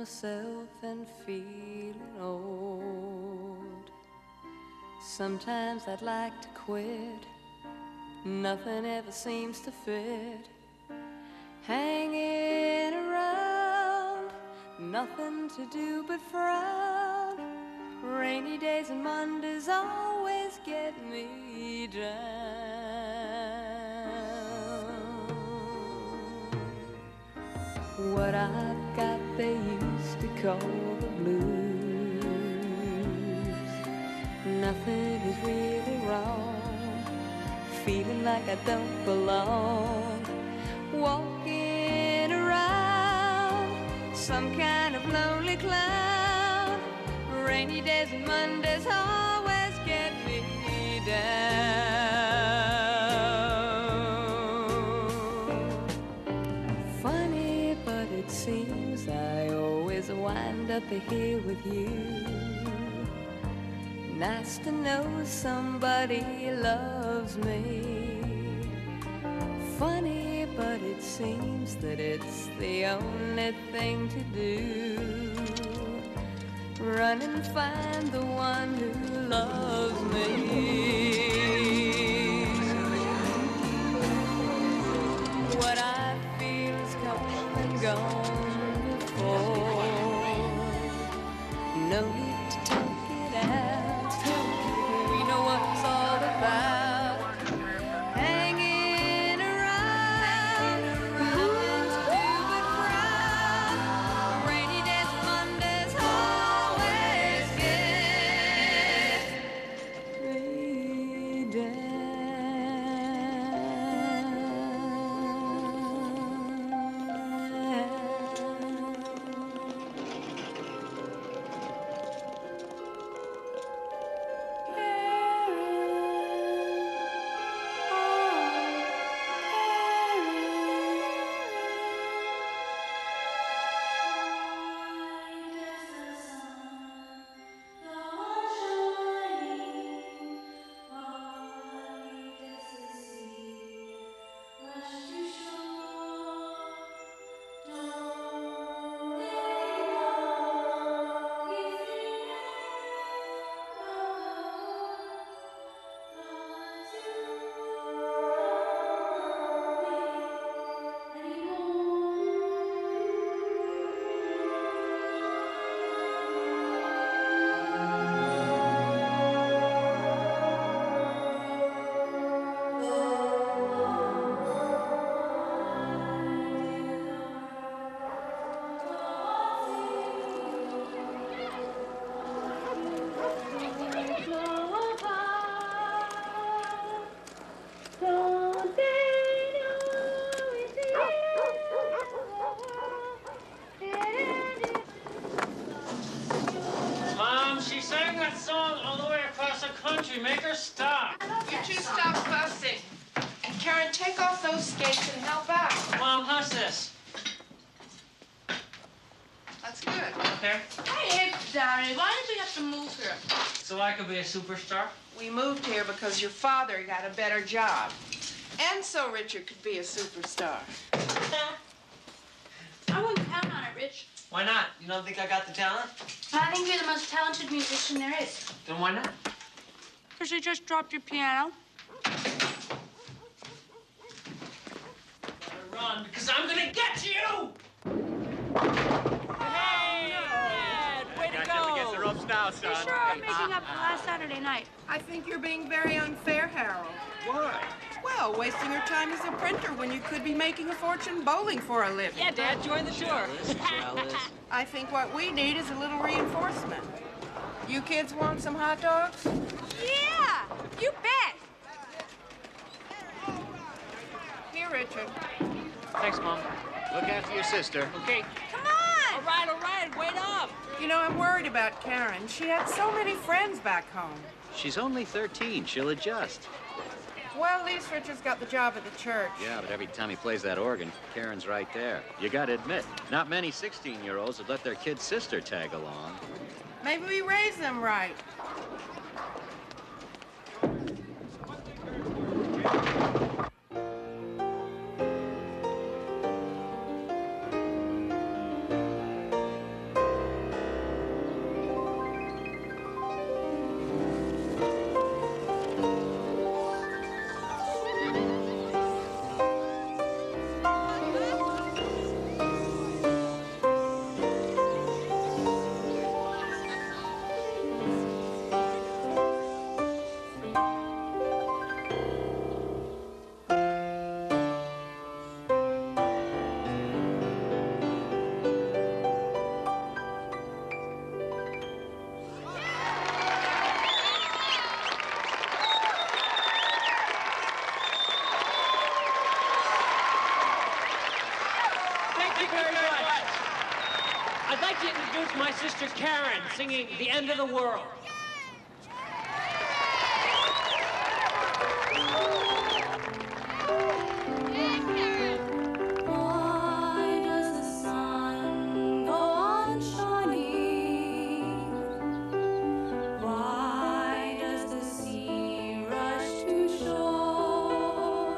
myself and feeling old. Sometimes I'd like to quit. Nothing ever seems to fit. Hanging around, nothing to do but frown. Rainy days and Mondays always get me down. What I've got they used to call the blues. Nothing is really wrong. Feeling like I don't belong. Walking around, some kind of lonely clown. Rainy days and Mondays always get me down. Funny, but it seems I always wind up here with you. Nice to know somebody loves me. Funny, but it seems that it's the only thing to do. Run and find the one who loves me. What I feel is come and gone before. No need to talk it out. We know what it's all about. Hanging around, nothing to do but frown. Rainy days and Mondays always get me down. Mom, she sang that song all the way across the country. Make her stop. You two stop fussing. Karen, take off those skates and help out. Mom, how's this? That's good. Okay. I hate Daddy. Why did we have to move here? So I could be a superstar? We moved here because your father got a better job. And so Richard could be a superstar. I wouldn't count on it, Rich. Why not? You don't think I got the talent? I think you're the most talented musician there is. Then why not? Because you just dropped your piano. Gotta run, because I'm gonna get you! Hey, Dad, way to go! Against the ropes now, son. You sure are making up for last Saturday night. I think you're being very unfair, Harold. Why? Well, wasting your time as a printer when you could be making a fortune bowling for a living. Yeah, Dad, join the tour. I think what we need is a little reinforcement. You kids want some hot dogs? Yeah, you bet. Here, Richard. Thanks, Mom. Look after your sister. Okay. Come on. All right, wait up. You know, I'm worried about Karen. She had so many friends back home. She's only 13. She'll adjust. Well, at least Richard's got the job at the church. Yeah, but every time he plays that organ, Karen's right there. You gotta admit, not many 16-year-olds would let their kid sister tag along. Maybe we raised them right. I'd like to introduce my sister Karen, singing The End of the World. Why does the sun go on shining? Why does the sea rush to shore?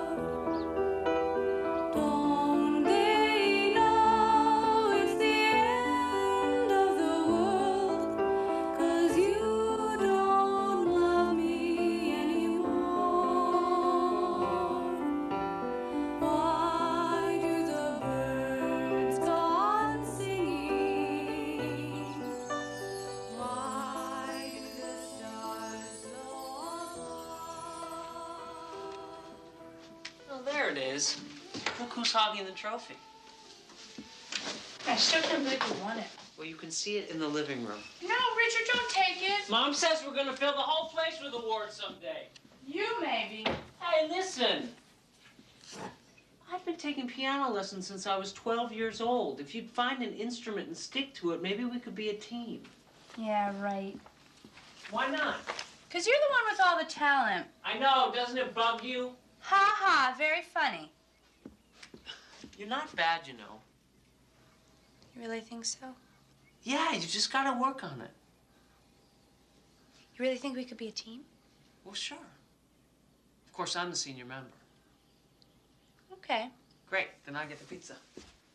Don't they know it's the end of the world? 'Cause you don't love me anymore. Why do the birds go on singing? Why do the stars go on? Oh, there it is. Look who's hogging the trophy. I still can't believe you won it. Well, you can see it in the living room. No, Richard, don't take it. Mom says we're gonna fill the whole place with awards someday. You maybe. Hey, listen. I've been taking piano lessons since I was 12 years old. If you'd find an instrument and stick to it, maybe we could be a team. Yeah, right. Why not? 'Cause you're the one with all the talent. I know, doesn't it bug you? Ha ha, very funny. You're not bad, you know. You really think so? Yeah, you just gotta work on it. You really think we could be a team? Well, sure. Of course, I'm the senior member. Okay. Great, then I get the pizza.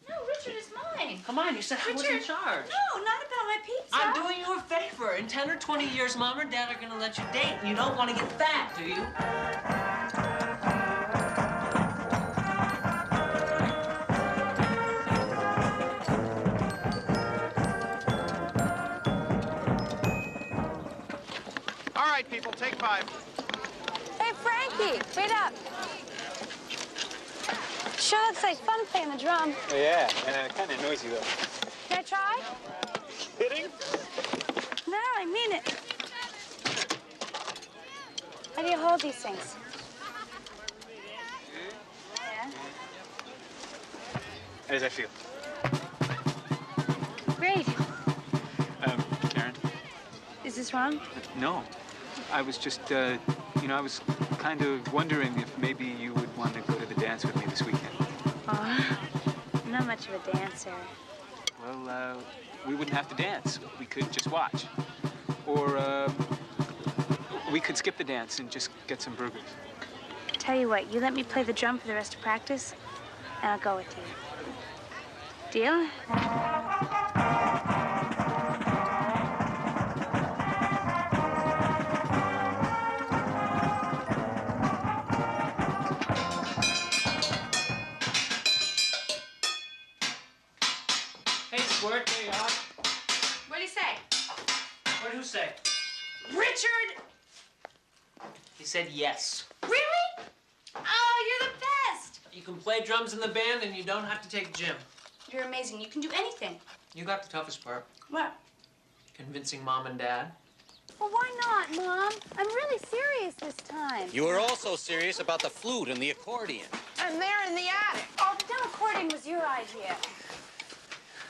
No, Richard is mine. Come on, you said I was in Richard, charge. No, not about my pizza. I'm doing you a favor. In 10 or 20 years, Mom or Dad are gonna let you date, and you don't want to get fat, do you? All right, people, take 5. Hey, Frankie, wait up. Sure looks like fun playing the drum. Oh, yeah, kind of noisy, though. Can I try? Kidding? No, I mean it. How do you hold these things? Yeah? How does that feel? Great. Karen? Is this wrong? No. I was just, I was kind of wondering if maybe you would want to go to the dance with me this weekend. Oh, I'm not much of a dancer. Well, we wouldn't have to dance. We could just watch. Or, we could skip the dance and just get some burgers. Tell you what, you let me play the drum for the rest of practice, and I'll go with you. Deal? Hey, Squirt, there you are. What do you say? What did who say? Richard! He said yes. Really? Oh, you're the best! You can play drums in the band, and you don't have to take gym. You're amazing. You can do anything. You got the toughest part. What? Convincing Mom and Dad. Well, why not, Mom? I'm really serious this time. You were also serious about the flute and the accordion. And they're in the attic. Oh, the dumb accordion was your idea.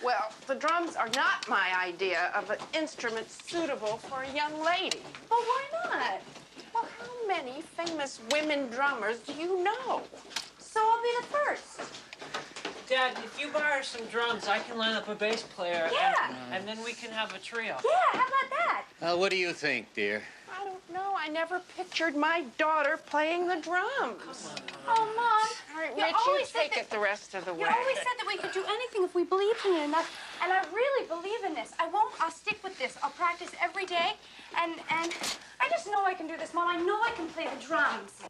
Well, the drums are not my idea of an instrument suitable for a young lady. Well, why not? Well, how many famous women drummers do you know? So I'll be the first. Dad, if you borrow some drums, I can line up a bass player. Yeah. And then we can have a trio. Yeah, how about that? What do you think, dear? I don't know. I never pictured my daughter playing the drums. Oh, Mom. All right, You Rich, always you said take that- it the rest of the way. You always said that we could do anything if we believed in it enough, and I really believe in this. I'll stick with this. I'll practice every day, and I just know I can do this, Mom. I know I can play the drums.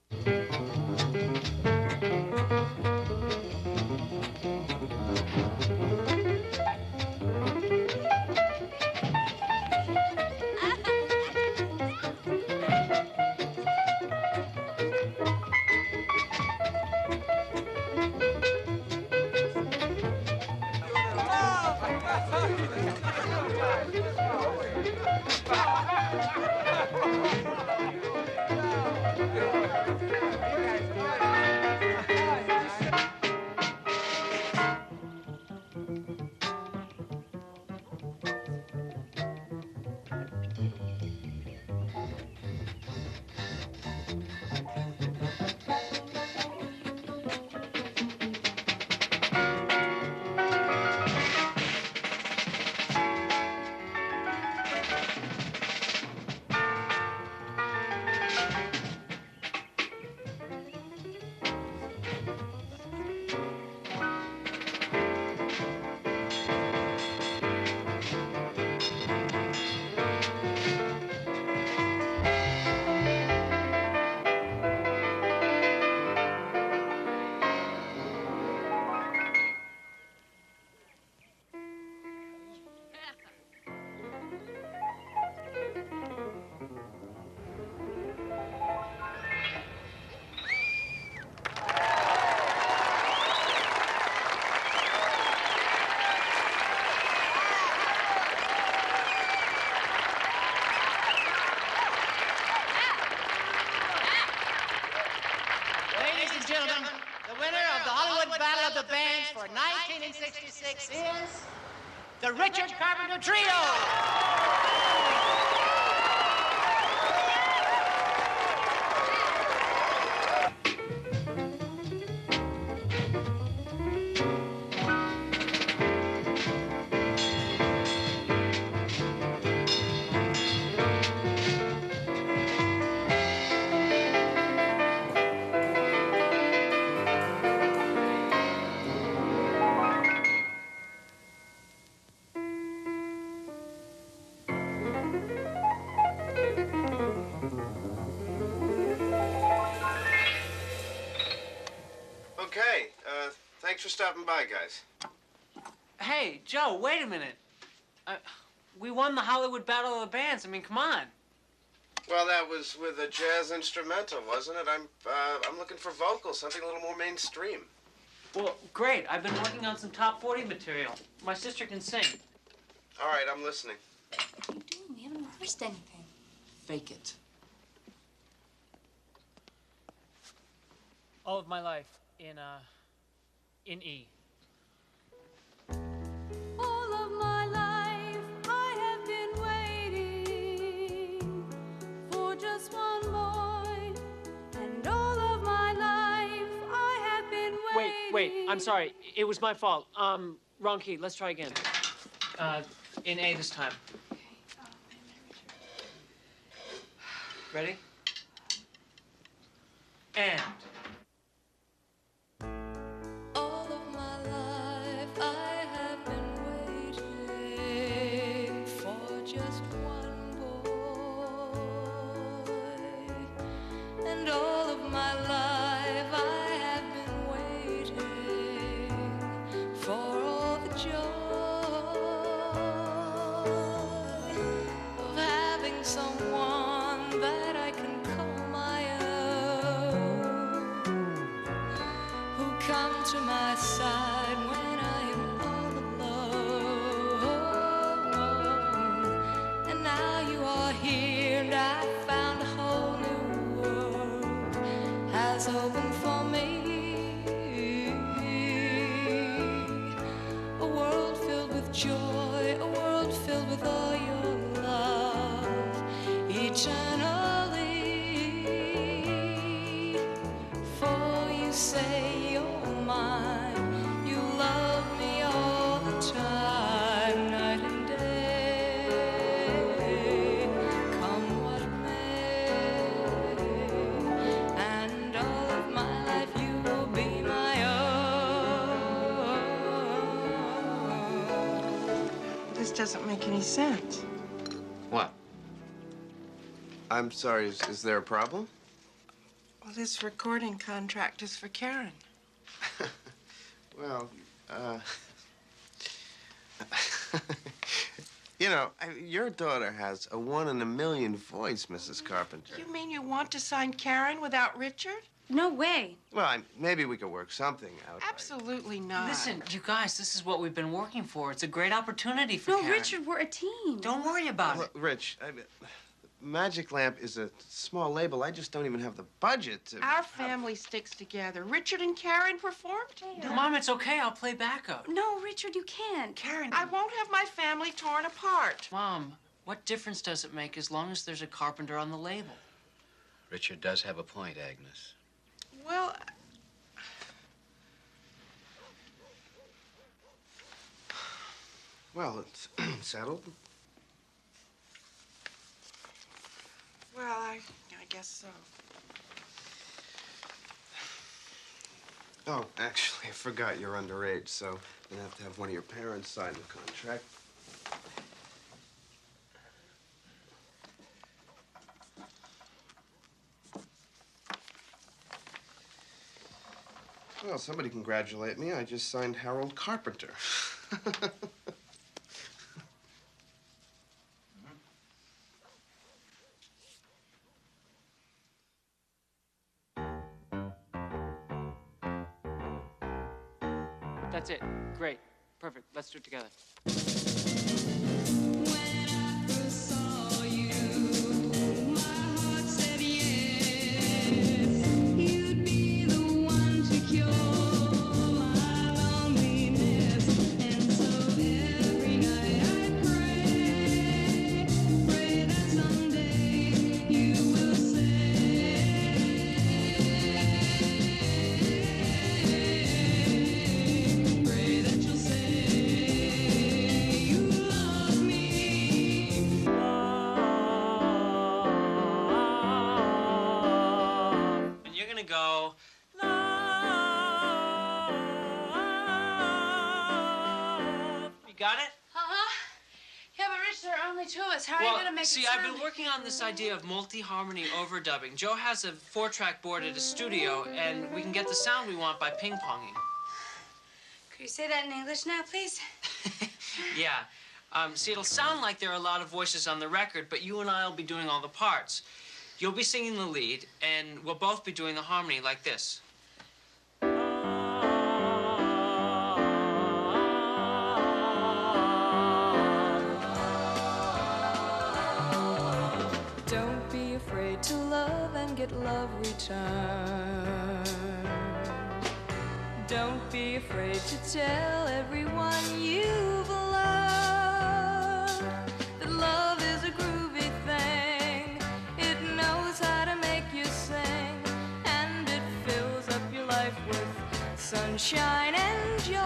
66 is the Richard Carpenter Trio. Okay, thanks for stopping by, guys. Hey, Joe, wait a minute. We won the Hollywood Battle of the Bands. I mean, come on. Well, that was with a jazz instrumental, wasn't it? I'm looking for vocals, something a little more mainstream. Well, great. I've been working on some top 40 material. My sister can sing. All right, I'm listening. What are you doing? We haven't rehearsed anything. Fake it. All of my life in E. All of my life I have been waiting for just one boy, and all of my life I have been waiting. Wait, I'm sorry. It was my fault. Wrong key. Let's try again. In A this time. Ready? And. All of my life I have been waiting for just one boy, and all of my life I have been waiting for all the joy of having someone that I can call my own, who come to my side when I am all alone. And now you are here, and I found a whole new world has opened for me. A world filled with joy, a world filled with all your love, eternally. For you say you're mine, you love me all the time, night and day, come what may, and all of my life you will be my own. This doesn't make any sense. What? I'm sorry, is there a problem? Well, this recording contract is for Karen. Well, you know, your daughter has a 1 in a million voice, Mrs. Carpenter. You mean you want to sign Karen without Richard? No way. Well, maybe we could work something out. Absolutely not. Listen, you guys, this is what we've been working for. It's a great opportunity for No, Karen. Richard, we're a team. Don't worry about it. Look, Rich, Magic Lamp is a small label. I just don't even have the budget to... Our family sticks together. Richard and Karen performed? Mom, it's okay. I'll play backup. No, Richard, you can't. Karen. I won't have my family torn apart. Mom, what difference does it make as long as there's a Carpenter on the label? Richard does have a point, Agnes. Well, Well, it's settled. well, I guess so. Oh, actually, I forgot you're underage, so you're gonna have to have one of your parents sign the contract. Well, somebody congratulate me. I just signed Harold Carpenter. That's it. Great. Perfect. Let's do it together. only two of us. How are you gonna make see, it sound? I've been working on this idea of multi-harmony overdubbing. Joe has a 4-track board at his studio, and we can get the sound we want by ping-ponging. Could you say that in English now, please? Yeah. See, it'll sound like there are a lot of voices on the record, but you and I will be doing all the parts. You'll be singing the lead, and we'll both be doing the harmony like this. Don't be afraid to love and get love returned. Don't be afraid to tell everyone you've learned that love is a groovy thing. It knows how to make you sing, and it fills up your life with sunshine and joy.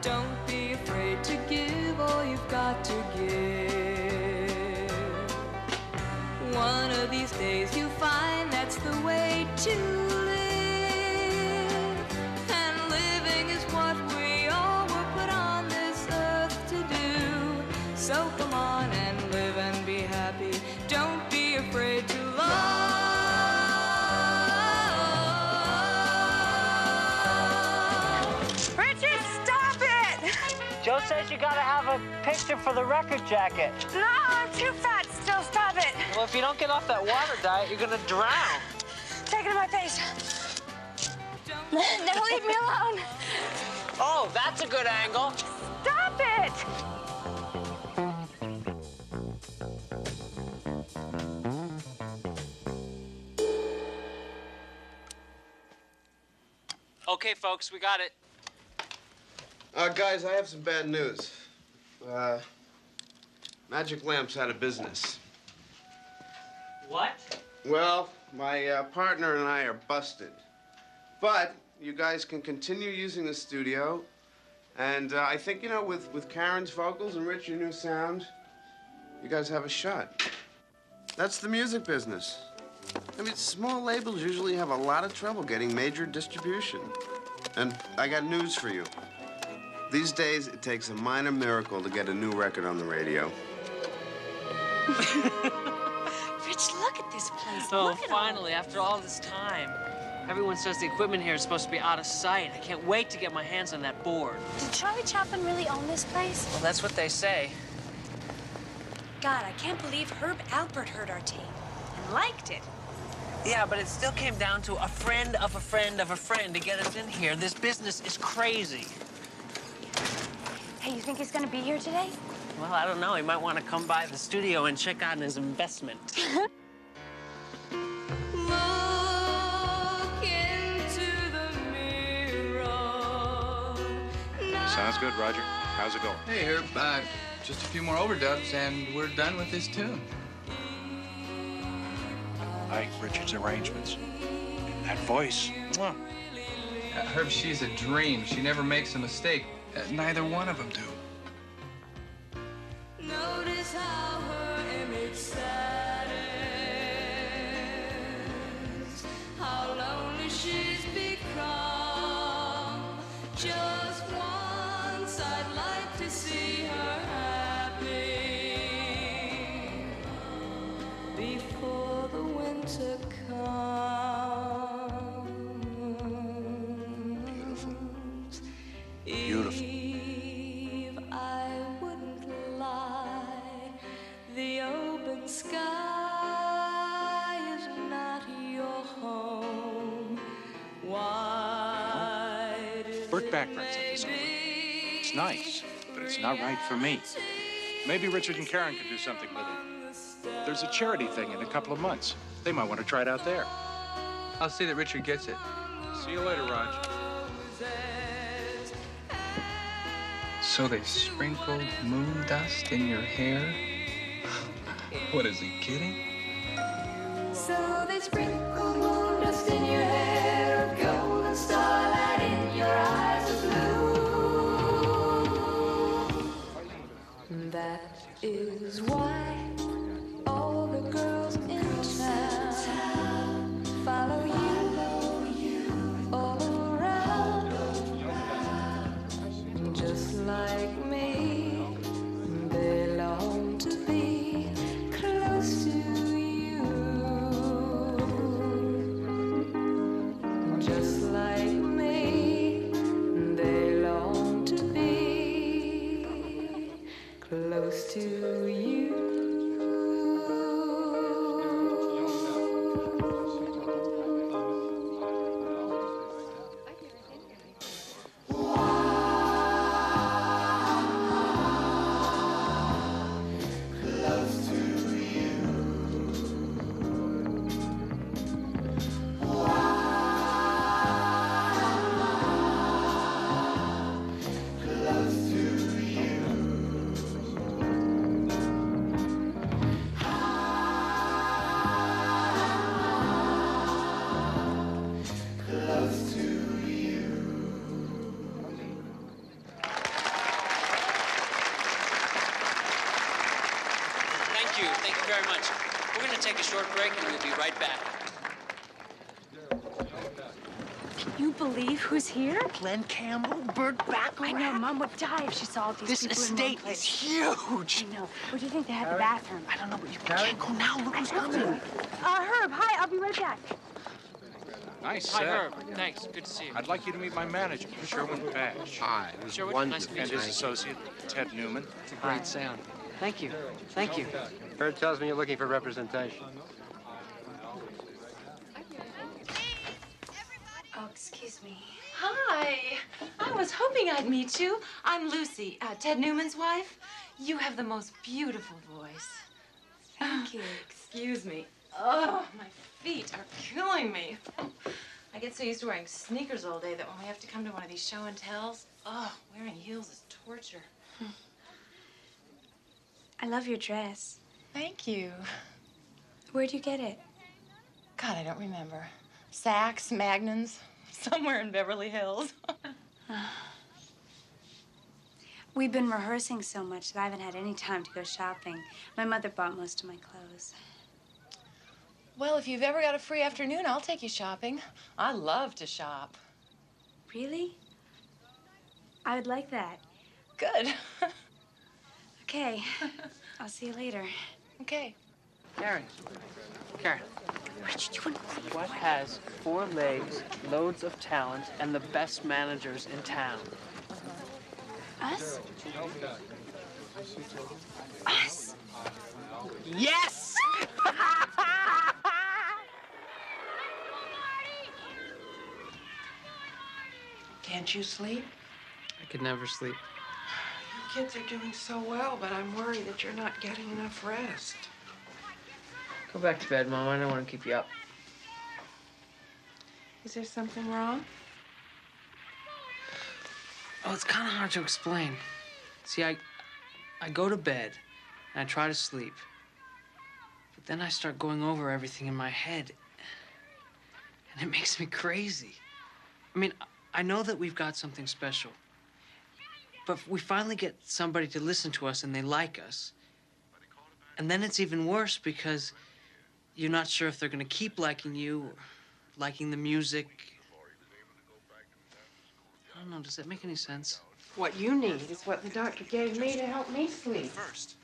Don't be afraid to give all you've got to give. One of these days you find that's the way to live. And living is what we all were put on this earth to do. So come on and live and be happy. Don't be afraid to love. Richard, stop it! Joe says you gotta have a picture for the record jacket. No, I'm too fat still. Stop it. Well, if you don't get off that water diet, you're gonna drown. Take it in my face. Now leave me alone. Oh, that's a good angle. Stop it! Okay, folks, we got it. Guys, I have some bad news. Magic Lamp's out of business. What? Well, my partner and I are busted. But you guys can continue using the studio. And I think, you know, with Karen's vocals and Rich, your new sound, you guys have a shot. That's the music business. I mean, small labels usually have a lot of trouble getting major distribution. And I got news for you. These days, it takes a minor miracle to get a new record on the radio. Rich, look at this place. Oh, Look at finally, after all this time. Everyone says the equipment here is supposed to be out of sight. I can't wait to get my hands on that board. Did Charlie Chaplin really own this place? Well, that's what they say. God, I can't believe Herb Alpert heard our tape and liked it. Yeah, but it still came down to a friend of a friend of a friend to get us in here. This business is crazy. Hey, you think he's gonna be here today? Well, I don't know. He might want to come by the studio and check out his investment. Sounds good, Roger. How's it going? Hey, Herb. Just a few more overdubs, and we're done with this tune. I like Richard's arrangements. That voice. Mwah. Herb, she's a dream. She never makes a mistake. Neither one of them do. Notice how her image saddens, how lonely she's become. Just once I'd like to see her happy before the winter comes. Beautiful. Eve, I wouldn't lie. The open sky is not your home. Wide is Burt Bacharach sent this over. It's nice, but it's not right for me. Maybe Richard and Karen can do something with it. There's a charity thing in a couple of months. They might want to try it out there. I'll see that Richard gets it. See you later, Raj. So they sprinkled moon dust in your hair? What, is he kidding? So they sprinkle moon dust in your hair, of gold and starlight in your eyes of blue. That is why all the girls in town follow you all around. Just like me, close to you. Thank you very much. We're going to take a short break, and we'll be right back. Can you believe who's here? Glenn Campbell, Burt Bacharach. I know, Mom would die if she saw all these people This in one estate place. is huge. I know. Where do you think they have the bathroom? I don't know, but you can't go now. Look who's coming. Herb, hi, I'll be right back. Nice Hi, set. Herb. Thanks. Good to see you. I'd like you to meet my manager, Sherwin Bash. Hi, it was Sherwood, nice to wonderful. meet And you. his associate, Ted Newman. It's a great sound. Thank you. Thank you. Bert tells me you're looking for representation. Oh, excuse me. Hi. I was hoping I'd meet you. I'm Lucy, Ted Newman's wife. You have the most beautiful voice. Thank you. Excuse me. Oh, my feet are killing me. I get so used to wearing sneakers all day that when we have to come to one of these show and tells, wearing heels is torture. I love your dress. Thank you. Where'd you get it? God, I don't remember. Saks, Magnons, somewhere in Beverly Hills. We've been rehearsing so much that I haven't had any time to go shopping. My mother bought most of my clothes. Well, if you've ever got a free afternoon, I'll take you shopping. I love to shop. Really? I would like that. Good. Okay. I'll see you later. Okay. Karen. What has 4 legs, loads of talent, and the best managers in town? Us? Us? Yes! Can't you sleep? I could never sleep. You kids are doing so well, but I'm worried that you're not getting enough rest. Go back to bed, Mom. I don't want to keep you up. Is there something wrong? Oh, it's kind of hard to explain. See, I go to bed, and I try to sleep. But then I start going over everything in my head, and it makes me crazy. I mean, I know that we've got something special, but we finally get somebody to listen to us, and they like us. And then it's even worse because you're not sure if they're going to keep liking you, or liking the music. I don't know, does that make any sense? What you need is what the doctor gave me to help me sleep. First.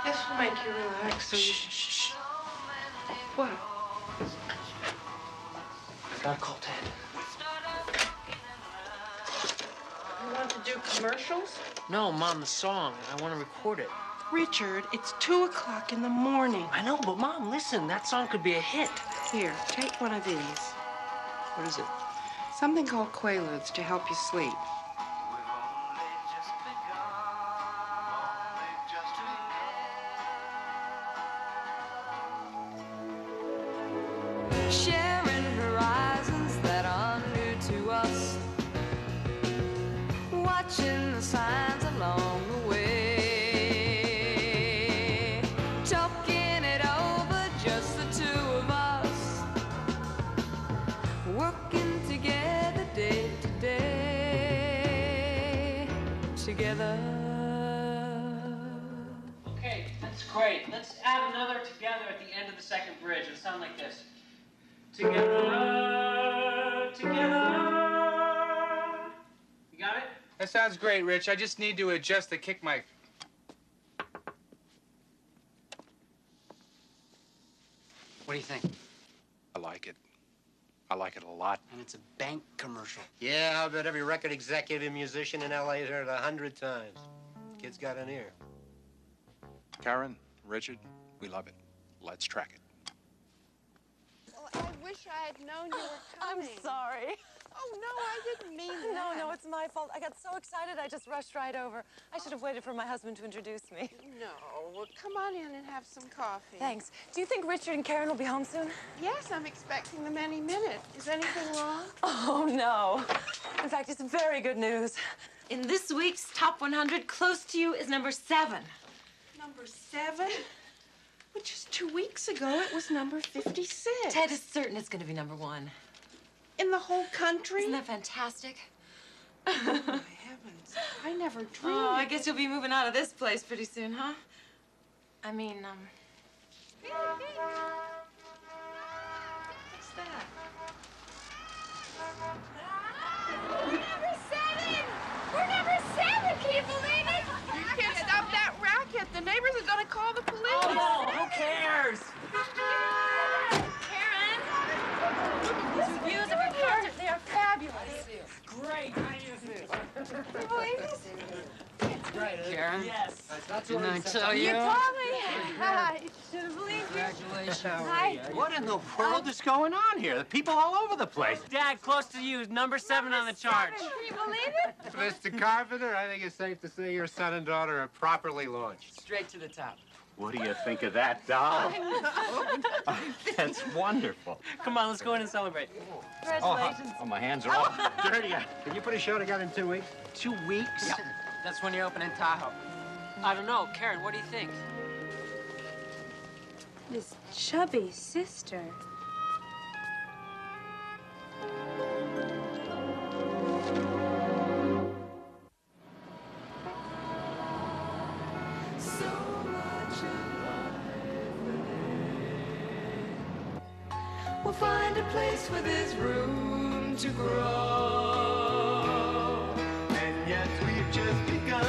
This will make you relax. So Shh. What? I gotta call Ted. You want to do commercials? No, Mom, the song. I want to record it. Richard, it's 2 o'clock in the morning. I know, but Mom, listen, that song could be a hit. Here, take one of these. What is it? Something called Quaaludes to help you sleep. Sharing horizons that are new to us, watching the signs along the way, talking it over, just the 2 of us, working together day to day, together. Okay, that's great. Let's add add another together at the end of the second bridge. It'll sound like this. Together, together. You got it? That sounds great, Rich. I just need to adjust the kick mic. What do you think? I like it. I like it a lot. And it's a bank commercial. Yeah, I bet every record executive and musician in L.A. has heard it 100 times. Kid's got an ear. Karen, Richard, we love it. Let's track it. Well, I wish I had known you were coming. I'm sorry. Oh, no, I didn't mean that. No, it's my fault. I got so excited, I just rushed right over. I should have waited for my husband to introduce me. No, well, come on in and have some coffee. Thanks. Do you think Richard and Karen will be home soon? Yes, I'm expecting them any minute. Is anything wrong? Oh, no. In fact, it's very good news. In this week's Top 100, close to you is number 7. Number 7? Well, just 2 weeks ago, it was number 56. Ted is certain it's going to be number 1. In the whole country? Isn't that fantastic? Oh, my heavens. I never dreamed. Oh, I guess you'll be moving out of this place pretty soon, huh? I mean, what's that? Number 7! We're number 7! Can you believe it? You can't stop that racket. The neighbors are going to call the police. Oh, who cares? Karen! These reviews of your concert, they are fabulous. Great. Can you believe this? Karen? Yes. Didn't I tell you? You told me. I should have believed you. Congratulations. Hi. What in the world is going on here? People all over the place. Dad, close to you. Number 7 on the charts. Can you believe it? Mr. Carpenter, I think it's safe to say your son and daughter are properly launched. Straight to the top. What do you think of that, doll? That's wonderful. Come on, let's go in and celebrate. Congratulations. Oh, my hands are all dirty. Can you put a show together in 2 weeks? 2 weeks? Yep. That's when you're opening Tahoe. I don't know. Karen, what do you think? This chubby sister. We'll find a place where there's room to grow. And yet we've just begun.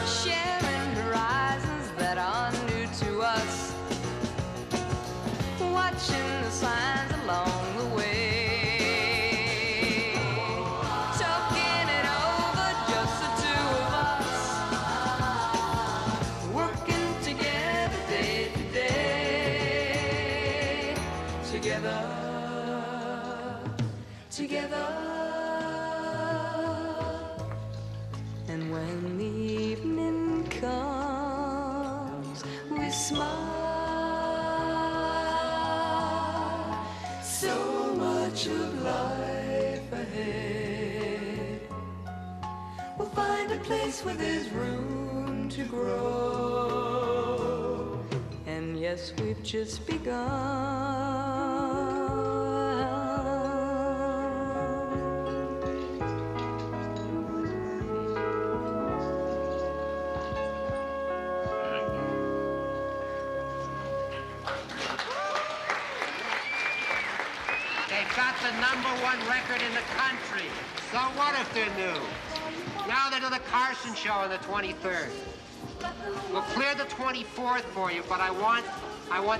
Sharing horizons that are new to us. Watching the signs along the way. Talking it over, just the two of us. Working together day to day. Together. Together. And when the evening comes, we smile. So much of life ahead. We'll find a place where there's room to grow. And yes, we've just begun. They got the #1 record in the country. So what if they're new? Now they do the Carson show on the 23rd. We'll clear the 24th for you, but I want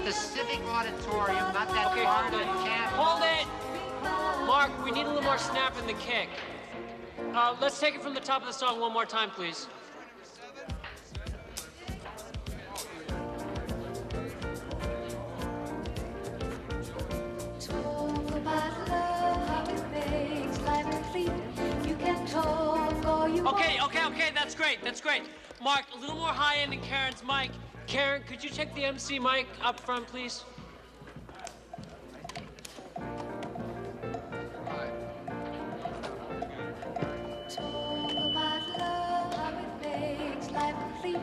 the Civic Auditorium, not that Okay, part hold of it. camp. Hold it! Mark, we need a little more snap in the kick. Let's take it from the top of the song one more time, please. Talk about love, how it makes life complete. You can talk all you want. Okay, that's great. Mark, a little more high end in Karen's mic. Karen, could you check the MC mic up front, please? Talk about love, how it makes life complete.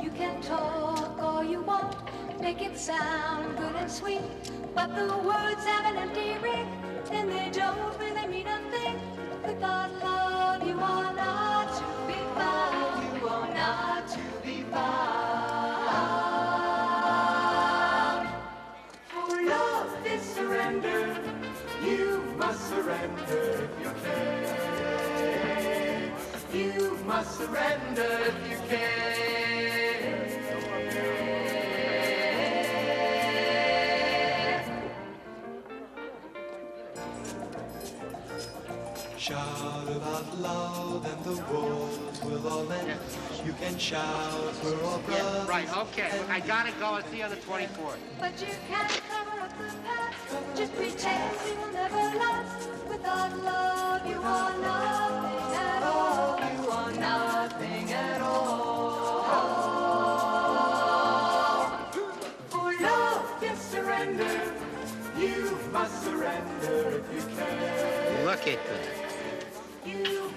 You can talk all you want, make it sound good and sweet. But the words have an empty ring, and they don't really mean a thing. Without love, you are not to be found. surrender if you can. Shout about love and the world will all end. You can shout for all brothers. Right, okay. I gotta go. I'll see you on the 24th. But you can't cover up the past. Just pretend it will never last. Without love, you are nothing at all. You are nothing at all. For love, yes, surrender. You must surrender if you can. Look at that.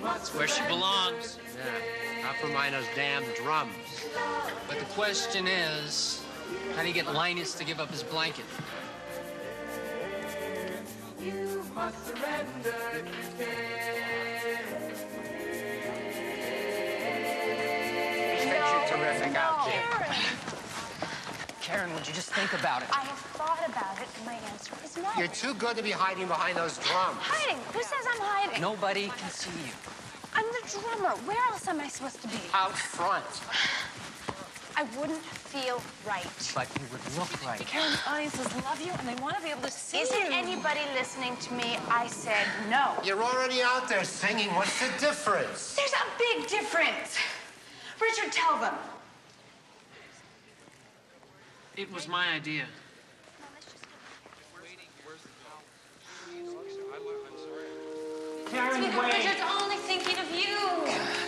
That's where she belongs. Yeah, not for mine those damn drums. But the question is, how do you get Linus to give up his blanket? You must surrender if you can. You're terrific out there. Karen, would you just think about it? I have thought about it, and my answer is no. You're too good to be hiding behind those drums. Hiding? Who says I'm hiding? Nobody can see you. I'm the drummer. Where else am I supposed to be? Out front. I wouldn't feel right. But you would look right. Karen, the audiences love you, and they want to be able to see Isn't you. anybody listening to me? I said no. You're already out there singing. What's the difference? There's a big difference. Richard, tell them. It was my idea. Karen, Sweetheart, wait. Richard's only thinking of you.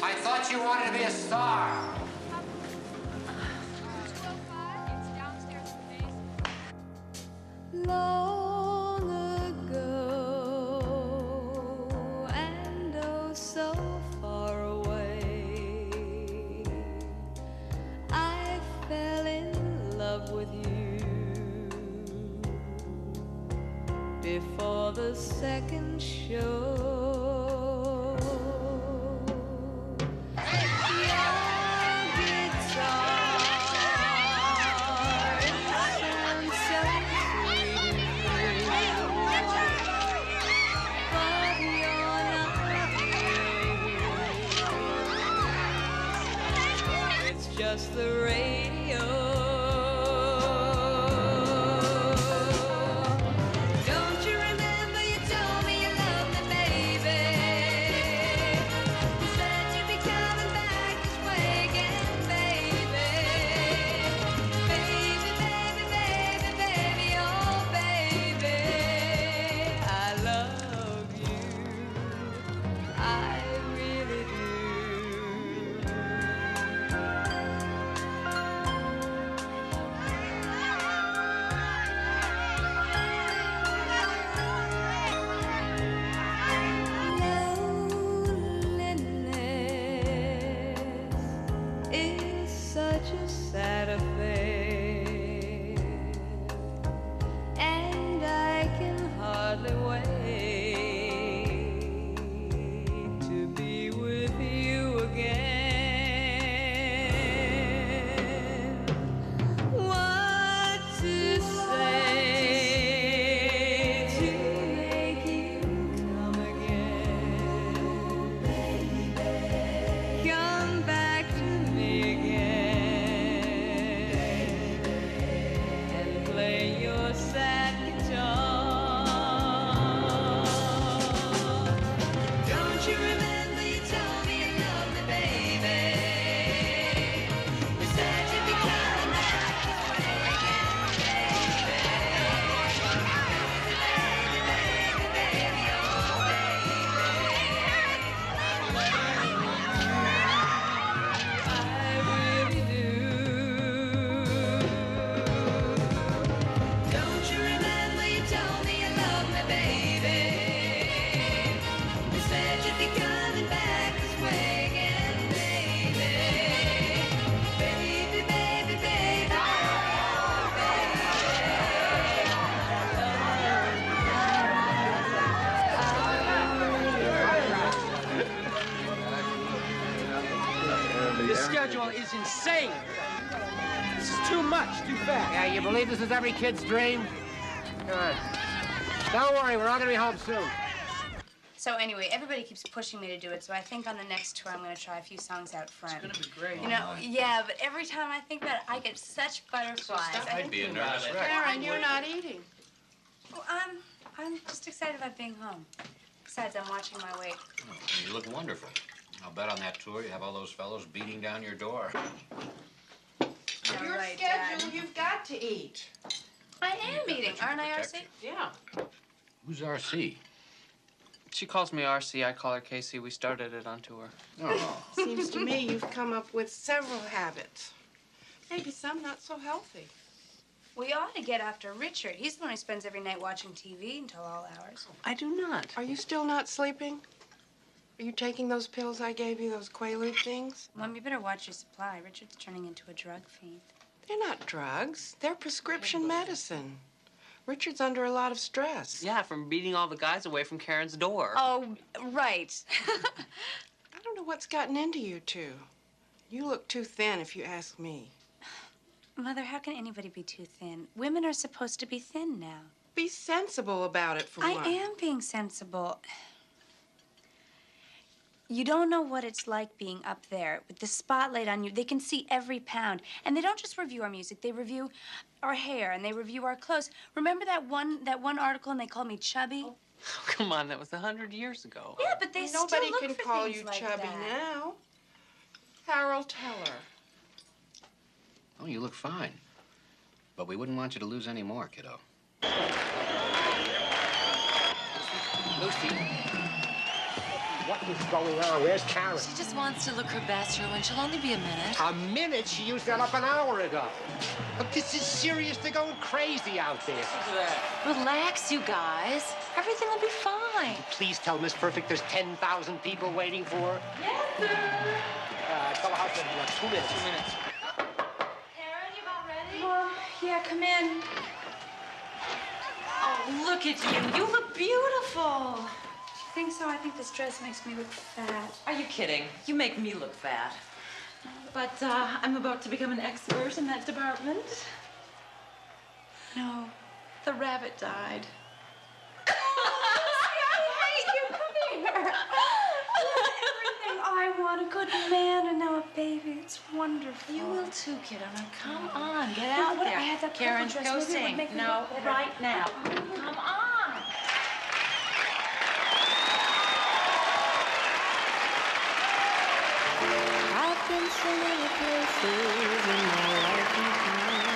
I thought you wanted to be a star. Long ago, and oh so far away, I fell in love with you before the second show. Just the radio. Don't you remember you told me you loved me, baby? You said you'd be coming back this way again, baby. Baby, baby, baby, baby, oh baby, I love you. I really do. Is such a sad affair, and I can hardly wait to be with you again. What to say to make you come again? Come back to me again and play your sad guitar. Don't you remember you told me you loved me, baby? You said you'd be coming back this way again, baby. Baby, baby, oh Don't you remember you told me you loved me, baby? You said you'd be coming back this way again, baby. Baby, baby, baby, This schedule is insane. This is too much, too fast. Yeah, you believe this is every kid's dream? Come on. Don't worry, we're all gonna be home soon. So anyway, everybody keeps pushing me to do it, so I think on the next tour I'm going to try a few songs out front. It's going to be great. You know, yeah, but every time I think about it, I get such butterflies. I'd be a nervous wreck. Karen, you're not eating. Well, I'm just excited about being home. Besides, I'm watching my weight. Oh, you look wonderful. I'll bet on that tour you have all those fellows beating down your door. Your right, schedule, Dad. you've got to eat. I am eating, aren't I, RC? Yeah. Who's RC? She calls me RC, I call her Casey. We started it on tour. Oh. Seems to me you've come up with several habits. Maybe some not so healthy. We ought to get after Richard. He's the one who spends every night watching TV until all hours. I do not. Are you still not sleeping? Are you taking those pills I gave you, those Quaalude things? Mom, you better watch your supply. Richard's turning into a drug fiend. They're not drugs. They're prescription medicine. Richard's under a lot of stress. Yeah, from beating all the guys away from Karen's door. Oh, right. I don't know what's gotten into you two. You look too thin, if you ask me. Mother, how can anybody be too thin? Women are supposed to be thin now. Be sensible about it for I once. am being sensible. You don't know what it's like being up there with the spotlight on you. They can see every pound. And they don't just review our music. They review our hair and they review our clothes. Remember that one article and they called me chubby? Oh, come on, that was 100 years ago. Yeah, but they Nobody still look can for call things you like chubby that. now. Harold Teller. Oh, you look fine. But we wouldn't want you to lose any more, kiddo. Lucy, what is going on? Where's Karen? She just wants to look her best, Sherwin. She'll only be a minute. A minute? She used that up an hour ago. But this is serious. They're going crazy out there. Relax, you guys. Everything will be fine. Please tell Miss Perfect there's 10,000 people waiting for her. Yes, sir. Tell her house in 2 minutes. 2 minutes. Karen, you about ready? Mom, yeah, come in. Oh, look at you. You look beautiful. I think so. I think this dress makes me look fat. Are you kidding? You make me look fat. But I'm about to become an expert in that department. No. The rabbit died. Come here. Everything I want, a good man, and now a baby. It's wonderful. You will too, kiddo. Now come on, get out what? there. I had that purple Karen, dress. go Maybe it would sing. make me No, look better. right now. Come on. I've been so many places in my life and time.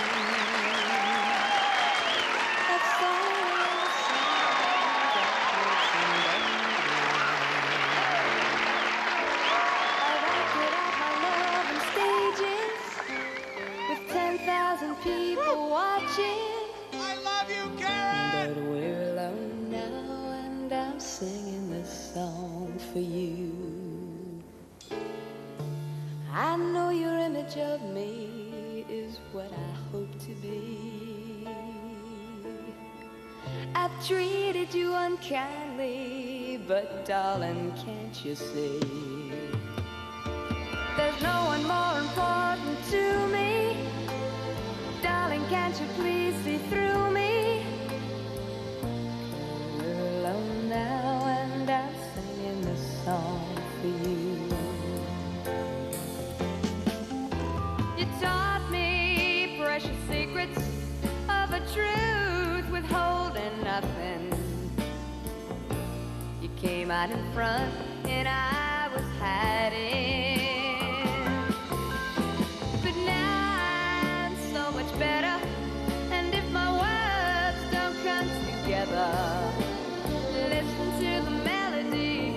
That's all the songs I've acted out my love in stages with 10,000 people watching. I love you, Karen! But we're alone now and I'm singing this song for you. I know your image of me is what I hope to be. I've treated you unkindly, but darling, can't you see? There's no one more important to me. Darling, can't you please see through me? We're alone now and I'm singing this song for you. You taught me precious secrets of a truth withholding nothing. You came out in front and I was hiding. But now I'm so much better, and if my words don't come together, listen to the melody,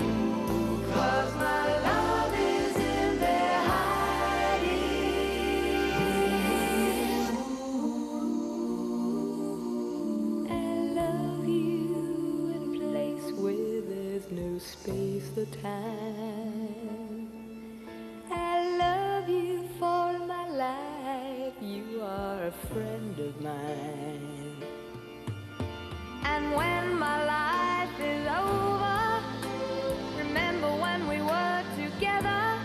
'cause my love is in there hiding. I love you in a place where there's no space or time. I love you for my life. You are a friend of mine. And when my life is over, remember when we were together.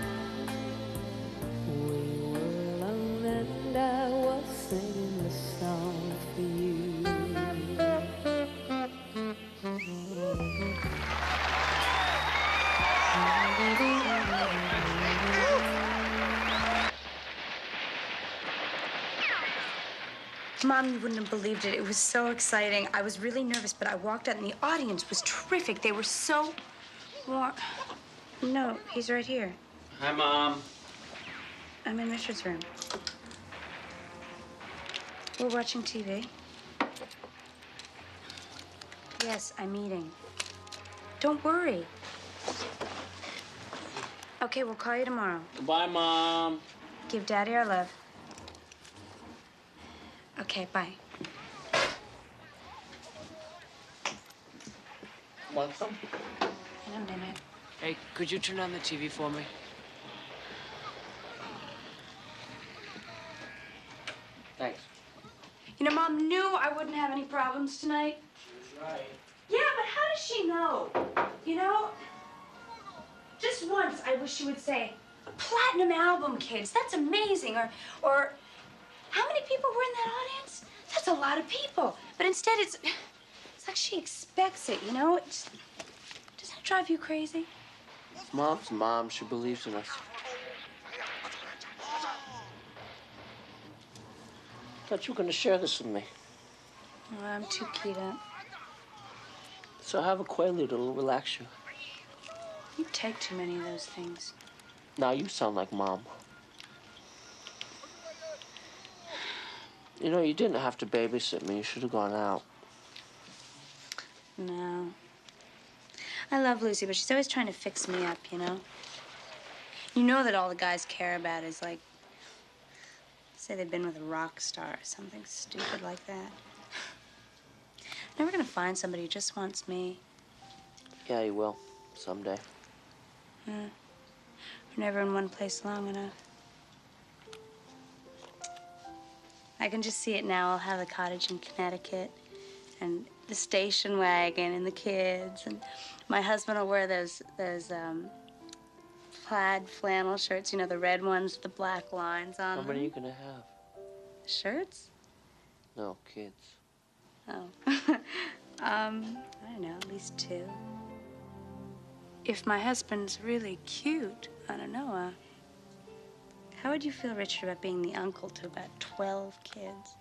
We were alone and I was singing the song for you. Mom, you wouldn't have believed it. It was so exciting. I was really nervous, but I walked out and the audience was terrific. They were so warm. No, he's right here. Hi, Mom. I'm in Richard's room. We're watching TV. Yes, I'm eating. Don't worry. Okay, we'll call you tomorrow. Bye, Mom. Give Daddy our love. Okay, bye. Want some? In a minute. Hey, could you turn on the TV for me? Thanks. You know, Mom knew I wouldn't have any problems tonight. Right. Yeah, but how does she know? You know, just once I wish she would say, "A platinum album, kids. That's amazing." Or, "How many people were in that audience? That's a lot of people." But instead, it's like she expects it, you know? Does that drive you crazy? Mom's mom. She believes in us. Thought you were going to share this with me. Oh, I'm too keyed up. So have a Quaalude. It'll relax you. You take too many of those things. Now you sound like Mom. You know, you didn't have to babysit me. You should have gone out. No. I love Lucy, but she's always trying to fix me up, you know? You know that all the guys care about is, like, say they've been with a rock star or something stupid like that. Never gonna find somebody who just wants me. Yeah, you will. Someday. We're never in one place long enough. I can just see it now. I'll have a cottage in Connecticut and the station wagon and the kids, and my husband will wear those plaid flannel shirts, you know, the red ones with the black lines on them. How many are you gonna have? Shirts? No, kids. Oh. I don't know, at least 2. If my husband's really cute, I don't know, how would you feel, Richard, about being the uncle to about 12 kids?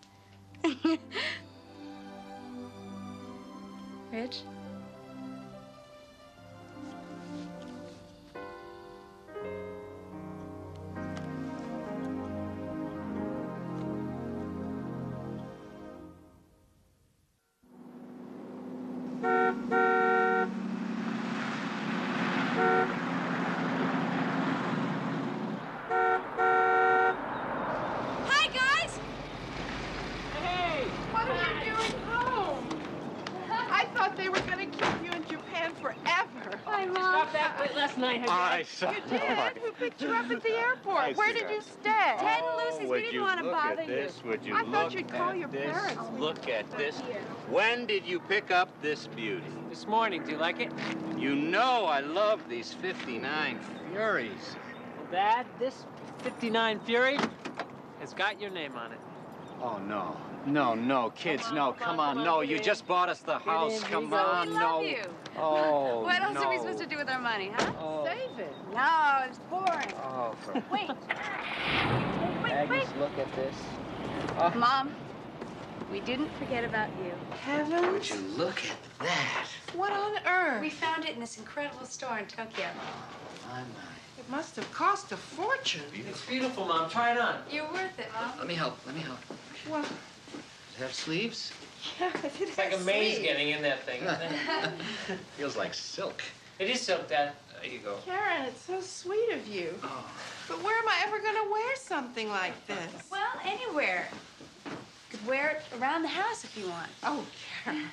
Rich? Hi, guys! Hey, what are you doing home? I thought they were going to keep you in Japan forever. Hi, Mom. Stop that late last night, I saw. You did? Who picked you up at the airport? Where did you stay? Ted and Lucy's. We didn't want to bother you. Would you I thought look you'd call at your this? parents. Look at this. When did you pick up this beauty? This morning. Do you like it? You know I love these 59 Furies. Well, Dad, this 59 Fury has got your name on it. Oh, no. No, kids, no. Come on, no. You just bought us the house. Come on, We no. love you. Oh, What else no. are we supposed to do with our money, huh? Oh. Save it. No, it's boring. Oh, for Wait. Wait. Agnes, look at this. Mom, we didn't forget about you. Heavens. Would you look at that? What on earth? We found it in this incredible store in Tokyo. It must have cost a fortune. It's beautiful, Mom. Try it on. You're worth it, Mom. Let me help. Well, Does it have sleeves? yeah, it It's like a maze getting in that thing, isn't it? Feels like silk. It is silk, Dad. There you go. Karen, it's so sweet of you. Oh. But where am I ever going to wear something like this? Well, anywhere. You could wear it around the house if you want. Oh, Karen.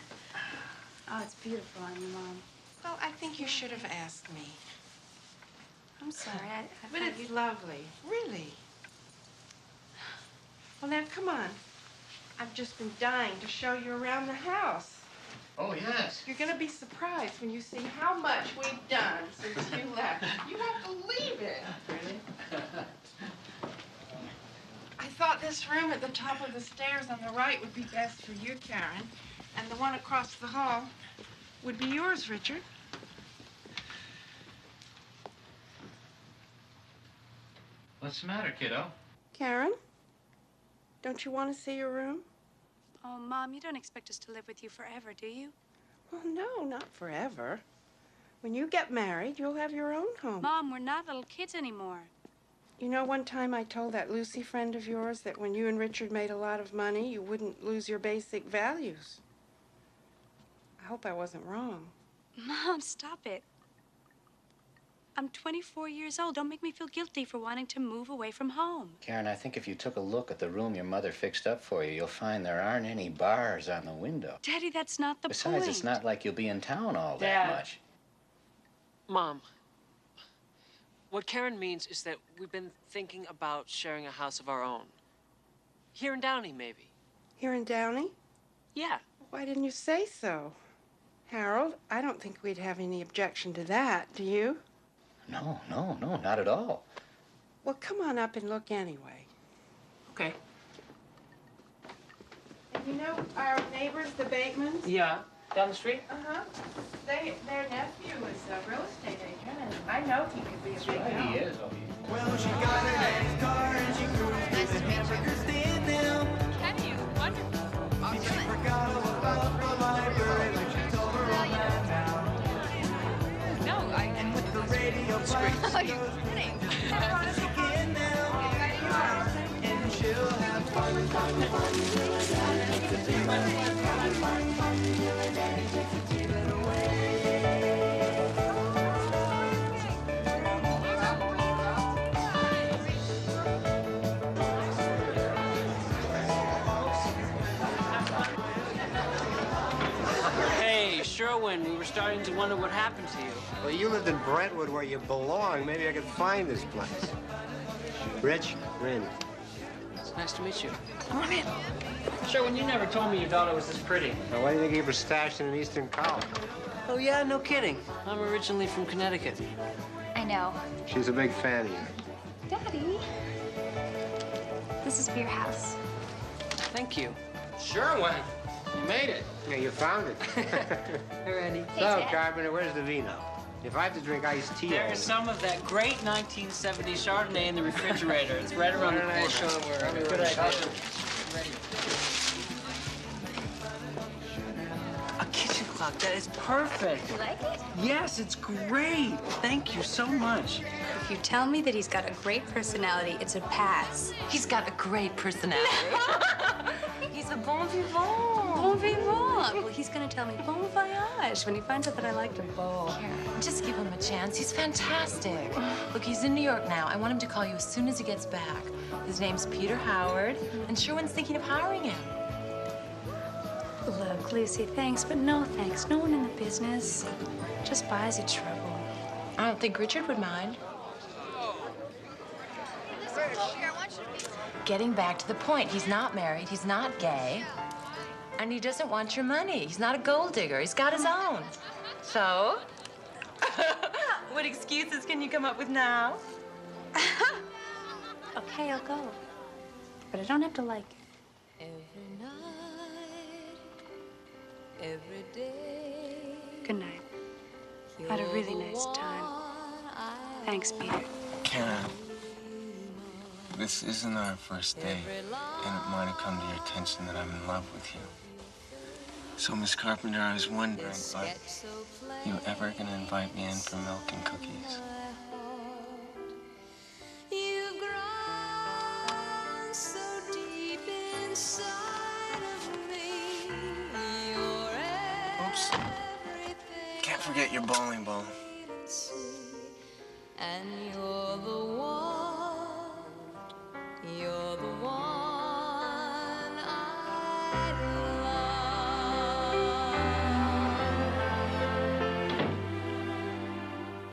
Oh, it's beautiful on you, Mom. Well, I think you should have asked me. I'm sorry. I But thought it's lovely, really. Well, now, come on. I've just been dying to show you around the house. Oh, yes. You're going to be surprised when you see how much we've done since you left. You won't believe it. Really? I thought this room at the top of the stairs on the right would be best for you, Karen. And the one across the hall would be yours, Richard. What's the matter, kiddo? Karen, don't you want to see your room? Oh, Mom, you don't expect us to live with you forever, do you? Well, no, not forever. When you get married, you'll have your own home. Mom, we're not little kids anymore. You know, one time I told that Lucy friend of yours that when you and Richard made a lot of money, you wouldn't lose your basic values. I hope I wasn't wrong. Mom, stop it. I'm 24 years old. Don't make me feel guilty for wanting to move away from home. Karen, I think if you took a look at the room your mother fixed up for you, you'll find there aren't any bars on the window. Daddy, that's not the point. Besides, it's not like you'll be in town all Dad. that much. Mom, what Karen means is that we've been thinking about sharing a house of our own. Here in Downey, maybe. Here in Downey? Yeah. Why didn't you say so? Harold, I don't think we'd have any objection to that, do you? No, not at all. Well, come on up and look anyway. Okay. And you know our neighbors, the Batemans? Yeah. Down the street? Uh-huh. Their nephew is a real estate agent, and I know he could be a big help. He is. Well, she got her next car and she cruised to the hamburger stand now. Kenny, wonderful. She forgot all about the library when she told her old man now. No, And with the radio playing, Oh, you're kidding. again now. And she'll have Hey, Sherwin, we were starting to wonder what happened to you. Well, you lived in Brentwood where you belong. Maybe I could find this place. Rich, Rin. It's nice to meet you. Come on in. Sherwin, you never told me your daughter was this pretty. Now, why do you think you were stashed in an Eastern college? Oh, yeah, no kidding. I'm originally from Connecticut. I know. She's a big fan of you. Daddy, this is for your house. Thank you. Sherwin, you made it. Yeah, you found it. Ready? So, Carpenter, where's the vino? If I have to drink iced tea, There is some of that great 1970 Chardonnay in the refrigerator. It's right around the corner. show them where Good idea. A kitchen clock. That is perfect. You like it? Yes, it's great. Thank you so much. If you tell me that he's got a great personality, it's a pass. He's got a great personality. He's a bon vivant. Bon vivant. Well, he's gonna tell me bon voyage when he finds out that I like to bowl. Just give him a chance. He's fantastic. Look, he's in New York now. I want him to call you as soon as he gets back. His name's Peter Howard, and Sherwin's thinking of hiring him. Look, Lucy, thanks, but no thanks. No one in the business just buys you trouble. I don't think Richard would mind. Getting back to the point, he's not married, he's not gay, and he doesn't want your money. He's not a gold digger. He's got his own. So, what excuses can you come up with now? Okay, I'll go. But I don't have to like it. Every night, every day. Good night. I had a really nice time. Thanks, Peter. Karen, this isn't our first date, and it might have come to your attention that I'm in love with you. So, Miss Carpenter, I was wondering, are you ever gonna invite me in for milk and cookies? You've grown so deep inside of me. You're Oops. Can't forget your bowling ball. and you're the one. You're the one I love.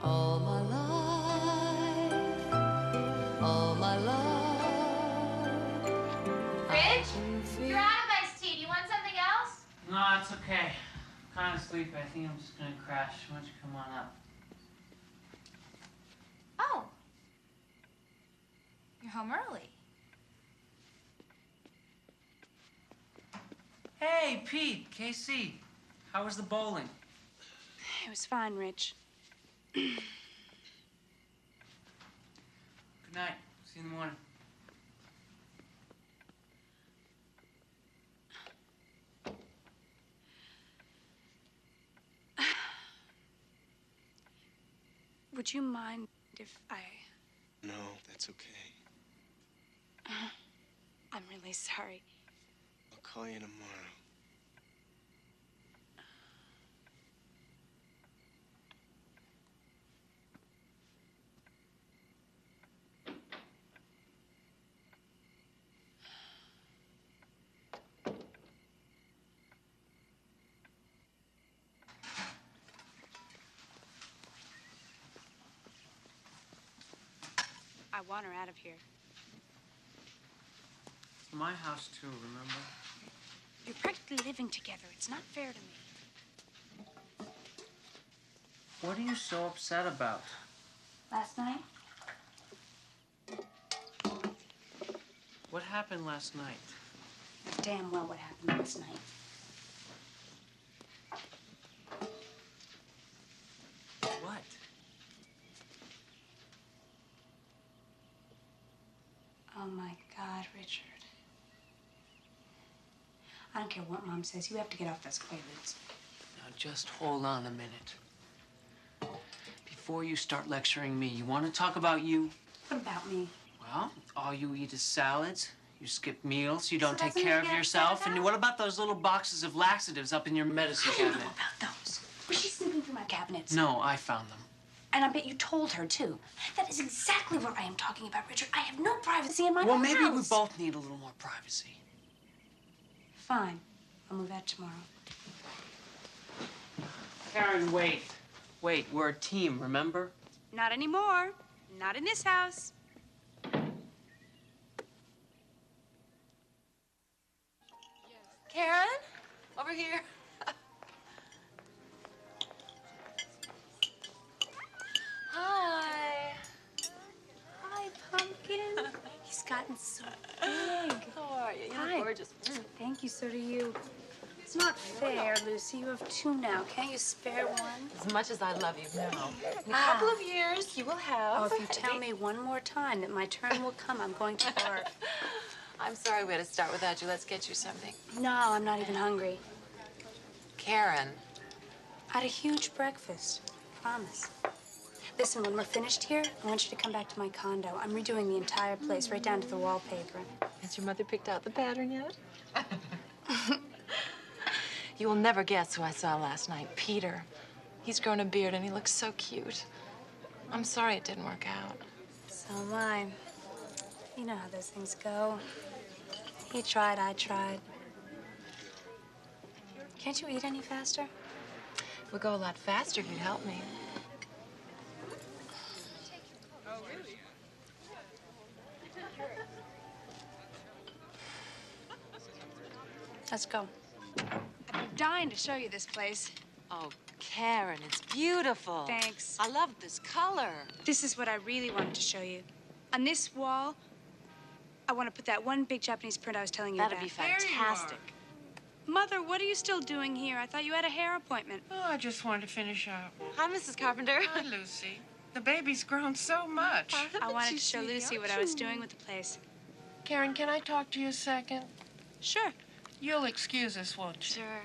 All my life, all my life. Rich, you're out of iced tea. Do you want something else? No, it's okay. I'm kind of sleepy. I think I'm just gonna crash. Why don't you come on up? Oh. You're home early. Hey, Pete, KC. How was the bowling? It was fine, Rich. Good night. See you in the morning. Would you mind if I... No, that's okay. I'm really sorry. I'll call you tomorrow. I want her out of here. It's my house, too, remember? You're practically living together. It's not fair to me. What are you so upset about? Last night? What happened last night? Damn well what happened last night. What? Oh, my God, Richard. I don't care what Mom says. You have to get off those Quaaludes. Now, just hold on a minute. Before you start lecturing me, you want to talk about you? What about me? Well, all you eat is salads. You skip meals. You don't So take doesn't care it of get yourself. upset And about? what about those little boxes of laxatives up in your medicine I don't cabinet? know about those. Was she snooping through my cabinets? No, I found them. And I bet you told her, too. That is exactly what I am talking about, Richard. I have no privacy in my Well, own maybe we house. both need a little more privacy. Fine. I'll move out tomorrow. Karen, wait. Wait, we're a team, remember? Not anymore. Not in this house. Karen, over here. Hi. Hi, Pumpkin. He's gotten so big. How are you? You Hi. look gorgeous. Thank you, so do you. It's not fair, Lucy. You have two now. Can't you spare one? As much as I love you, no. In a couple of years, you will have. Oh, if you tell me one more time that my turn will come, I'm going to barf. I'm sorry we had to start without you. Let's get you something. No, I'm not even hungry. Karen. I had a huge breakfast. Promise. Listen, when we're finished here, I want you to come back to my condo. I'm redoing the entire place, right down to the wallpaper. Has your mother picked out the pattern yet? You will never guess who I saw last night. Peter. He's grown a beard and he looks so cute. I'm sorry it didn't work out. So am I. You know how those things go. He tried, I tried. Can't you eat any faster? It would go a lot faster if you'd help me. Let's go. I'm dying to show you this place. Oh, Karen, it's beautiful. Thanks. I love this color. This is what I really wanted to show you. On this wall, I want to put that one big Japanese print I was telling you That'd about. be fantastic. Mother, what are you still doing here? I thought you had a hair appointment. Oh, I just wanted to finish up. Hi, Mrs. Carpenter. Hi, Lucy. The baby's grown so much. I wanted to show Lucy what I was doing with the place. Karen, can I talk to you a second? Sure. You'll excuse us, won't you? Sure.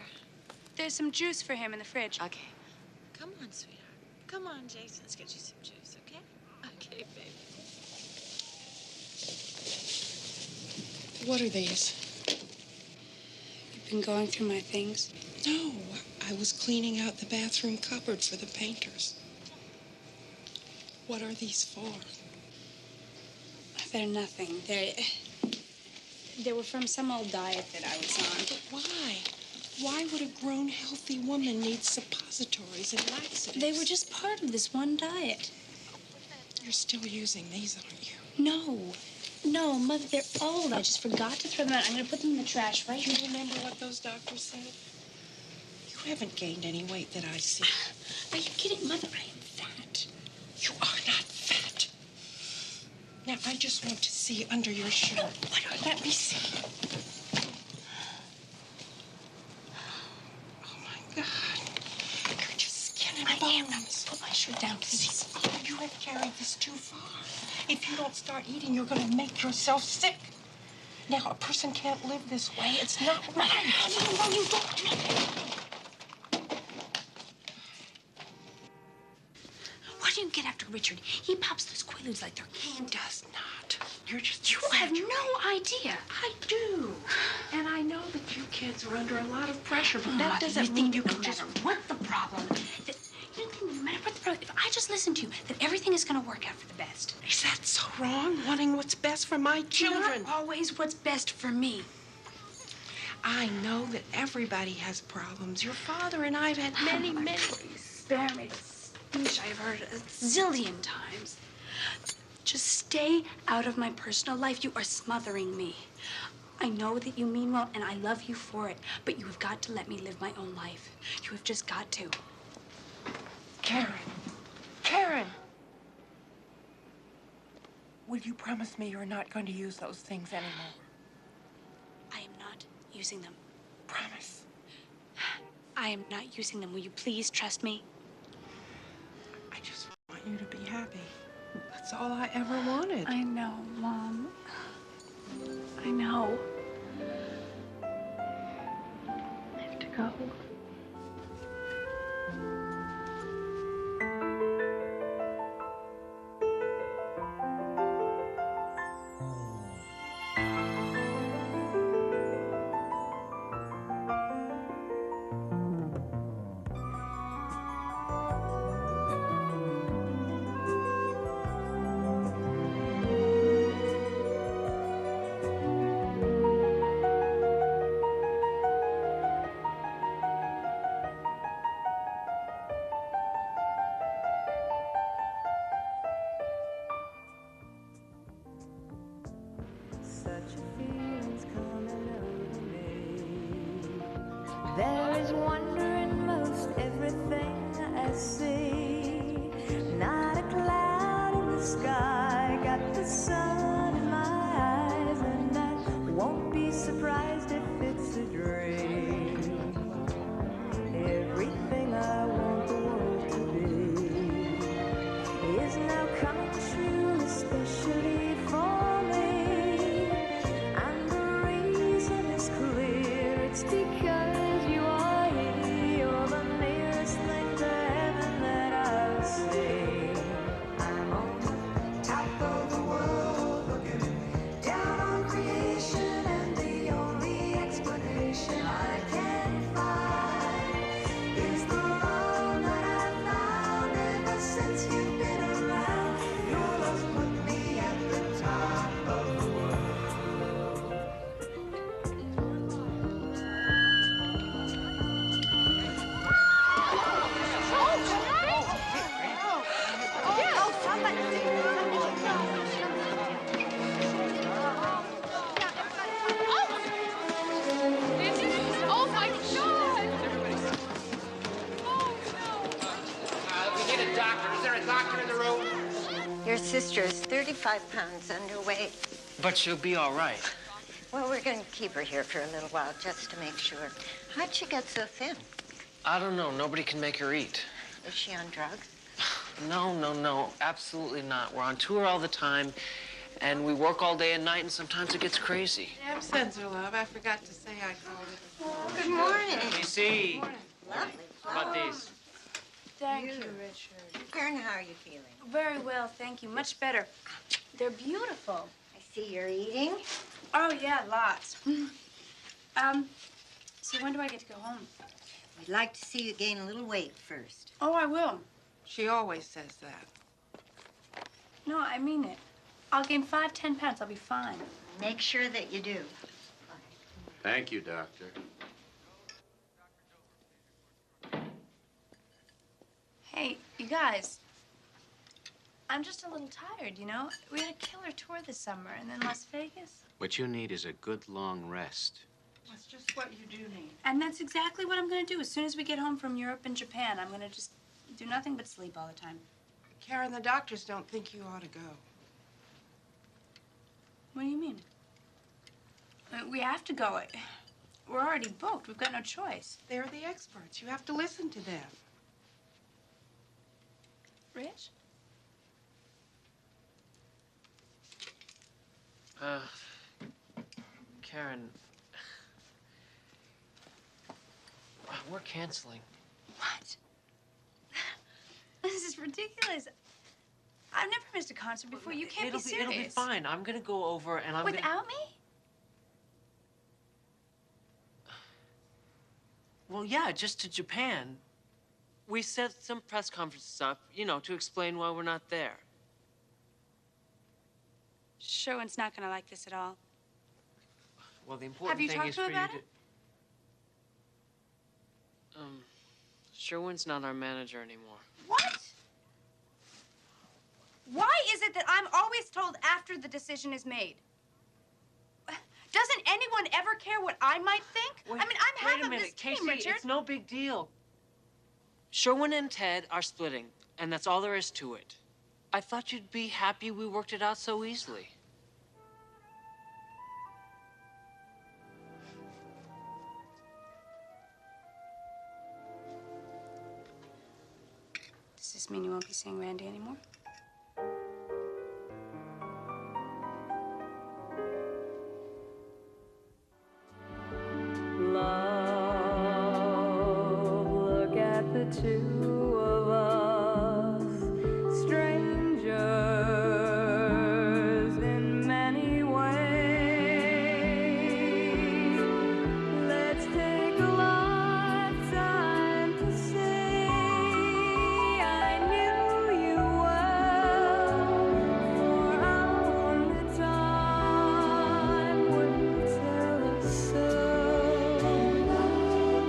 There's some juice for him in the fridge. Okay. Come on, sweetheart. Come on, Jason. Let's get you some juice, okay? Okay, baby. What are these? You've been going through my things? No, I was cleaning out the bathroom cupboard for the painters. What are these for? They're nothing. They were from some old diet that I was on. But why? Why would a grown, healthy woman need suppositories and laxatives? They were just part of this one diet. You're still using these, aren't you? No. No, Mother, they're old. I just forgot to throw them out. I'm going to put them in the trash right Do here. you remember what those doctors said? You haven't gained any weight that I see. Are you kidding? Mother, I am fat. You are not fat. Now, I just want to see under your shirt. Let me see. Oh, my God. You're just skin and bones. Put my shirt down, please. Oh, you have carried this too far. If you don't start eating, you're going to make yourself sick. Now, a person can't live this way. It's not right. No, you don't. Where do you get get after Richard. He pops those Quaaludes like they're candy. Does not. You're just You have no idea. I do. And I know that you kids are under a lot of pressure, but that Mother, doesn't mean you no can just... matter what the problem, that you don't think no matter what the problem, if I just listen to you, that everything is going to work out for the best. Is that so wrong, wanting what's best for my children? Not always what's best for me. I know that everybody has problems. Your father and I have had many, many... Please spare me the speech I've heard a zillion times. Just stay out of my personal life. You are smothering me. I know that you mean well, and I love you for it, but you have got to let me live my own life. You have just got to. Karen. Karen! Will you promise me you're not going to use those things anymore? I am not using them. Promise. I am not using them. Will you please trust me? I just want you to be happy. That's all I ever wanted. I know, Mom. I know. I have to go. Such a feeling's coming over me. There is wonder in most everything I see. Not a cloud in the sky, got the sun in my eyes, and I won't be surprised if it's a dream. Everything I want the world to be is now coming true, especially for me. And the reason is clear, it's because you are here. You're the nearest thing to heaven that I've seen. I'm on top of the world, looking down on creation, and the only explanation I can find is the love that I've found ever since you've been around. Your love's put me at the top of the world. Oh, my God! We need a doctor. Is there a doctor in the room? Your sister is 35 pounds underweight. But she'll be all right. Well, we're going to keep her here for a little while just to make sure. How'd she get so thin? I don't know. Nobody can make her eat. Is she on drugs? No. Absolutely not. We're on tour all the time, and we work all day and night, and sometimes it gets crazy. Deb sends her love. I forgot to say I called it. Good morning. DC, Lovely how about these? Thank you, Richard. Karen, how are you feeling? Very well, thank you. Much better. They're beautiful. I see you're eating. Oh, yeah, lots. So when do I get to go home? We'd like to see you gain a little weight first. Oh, I will. She always says that. No, I mean it. I'll gain 5, 10 pounds. I'll be fine. Make sure that you do. Thank you, Doctor. Hey, you guys. I'm just a little tired, you know? We had a killer tour this summer, and then Las Vegas. What you need is a good long rest. That's just what you do need. And that's exactly what I'm going to do. As soon as we get home from Europe and Japan, I'm going to just do nothing but sleep all the time. Karen, the doctors don't think you ought to go. What do you mean? We have to go. We're already booked. We've got no choice. They're the experts. You have to listen to them. Rich? Karen, we're canceling. What? This is ridiculous. I've never missed a concert before. You can't be serious. It'll be fine. I'm gonna go over and I'm Without me? Well, yeah, just to Japan. We set some press conferences up, you know, to explain why we're not there. Sherwin's not gonna like this at all. Well, the important thing is for you to... Have you talked to him about it? Sherwin's not our manager anymore. What? Why is it that I'm always told after the decision is made? Doesn't anyone ever care what I might think? Wait, I mean, I'm half wait a of minute, this team, Casey, Richard. it's no big deal. Sherwin and Ted are splitting, and that's all there is to it. I thought you'd be happy we worked it out so easily. Does this mean you won't be seeing Randy anymore? Love, look at the two of us, strangers in many ways. Let's take a lifetime to say I knew you well, for only time would tell us so.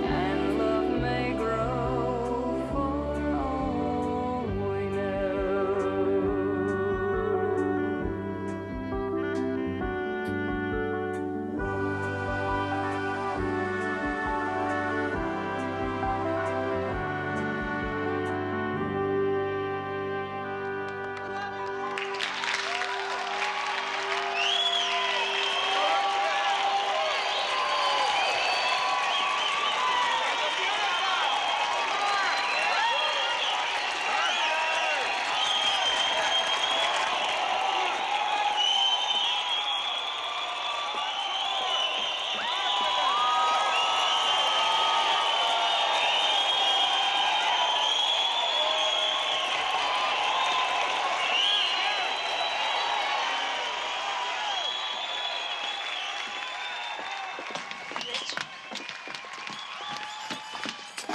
And love may grow for all we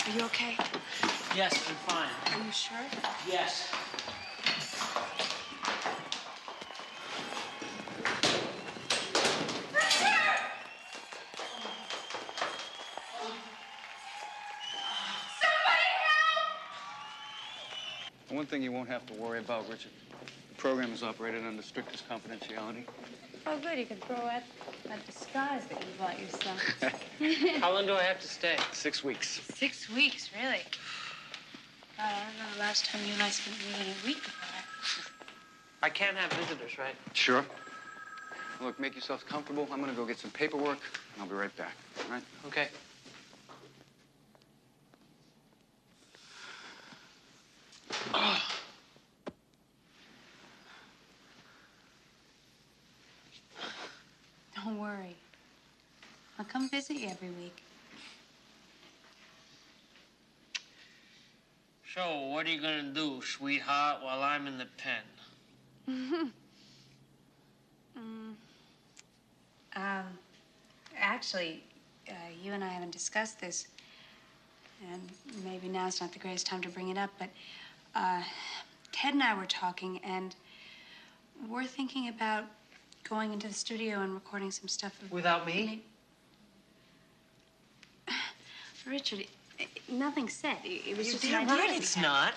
Are you okay? Yes, I'm fine. Are you sure? Yes. One thing you won't have to worry about, Richard. The program is operated under strictest confidentiality. Oh, good. You can throw out that disguise that you bought yourself. How long do I have to stay? 6 weeks. 6 weeks, really? God, I don't know the last time you and I spent more than a week together. I can't have visitors, right? Sure. Look, make yourselves comfortable. I'm gonna go get some paperwork, and I'll be right back, all right? Okay. Don't worry. I'll come visit you every week. So, what are you gonna do, sweetheart, while I'm in the pen? Actually, you and I haven't discussed this, and maybe now's not the greatest time to bring it up, but Ted and I were talking, and we're thinking about going into the studio and recording some stuff. Without me? Richard, nothing said. It was just an You're idea. right, it's not.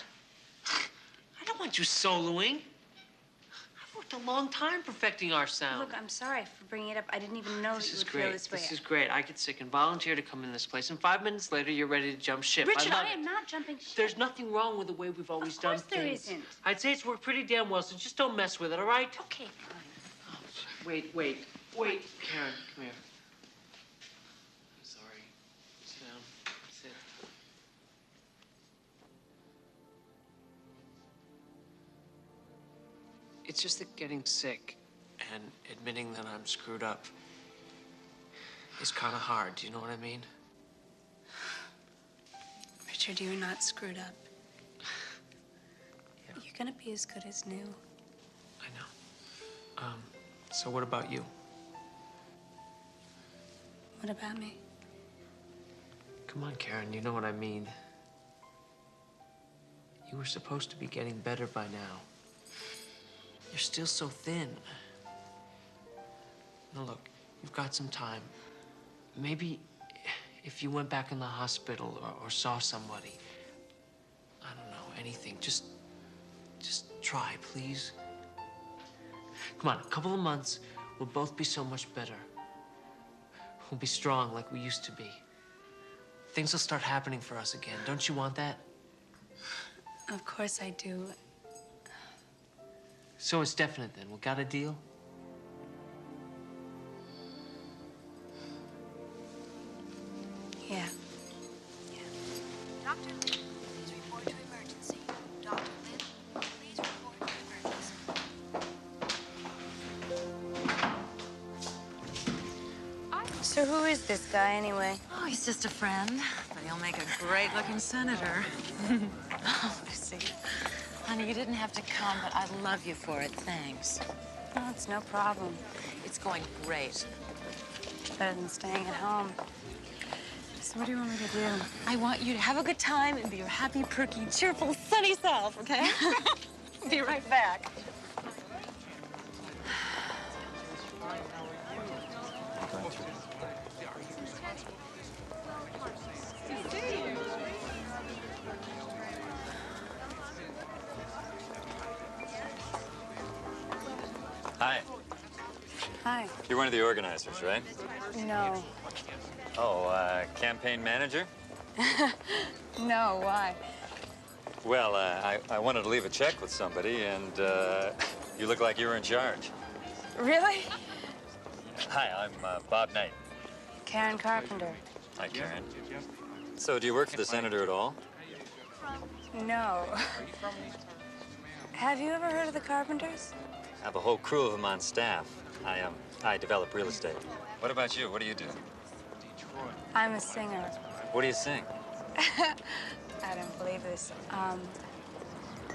I don't want you soloing. I've worked a long time perfecting our sound. Look, I'm sorry for bringing it up. I didn't even know that you would feel this way. This is great. I get sick and volunteer to come in this place, and 5 minutes later, you're ready to jump ship. Richard, I I am not jumping ship. There's nothing wrong with the way we've always done things. Of course there isn't. I'd say it's worked pretty damn well, so just don't mess with it, all right? Okay, fine. Wait. Karen, come here. I'm sorry. Sit down. Sit. It's just that getting sick and admitting that I'm screwed up is kind of hard. Do you know what I mean? Richard, you're not screwed up. You're gonna be as good as new. So what about you? What about me? Come on, Karen, you know what I mean. You were supposed to be getting better by now. You're still so thin. Now look, you've got some time. Maybe if you went back in the hospital or saw somebody, I don't know, anything, just try, please. Come on, a couple of months, we'll both be so much better. We'll be strong like we used to be. Things will start happening for us again. Don't you want that? Of course I do. So it's definite then. We got a deal? Yeah. Doctor Lynn, please report to emergency. Dr. Lynn, please report to emergency. So who is this guy anyway? Oh, he's just a friend, but he'll make a great-looking senator. Oh, Lucy. Honey, you didn't have to come, but I love you for it. Thanks. Oh, it's no problem. It's going great. Better than staying at home. So what do you want me to do? I want you to have a good time and be your happy, perky, cheerful, sunny self, okay? Be right back. Hi. Hi. You're one of the organizers, right? No. Oh, campaign manager? No, why? Well, I wanted to leave a check with somebody, and you look like you were in charge. Really? Hi, I'm Bob Knight. Karen Carpenter. Hi, Karen. So, do you work for the senator at all? No. Have you ever heard of the Carpenters? I have a whole crew of them on staff. I develop real estate. What about you? What do you do? I'm a singer. What do you sing? I don't believe this.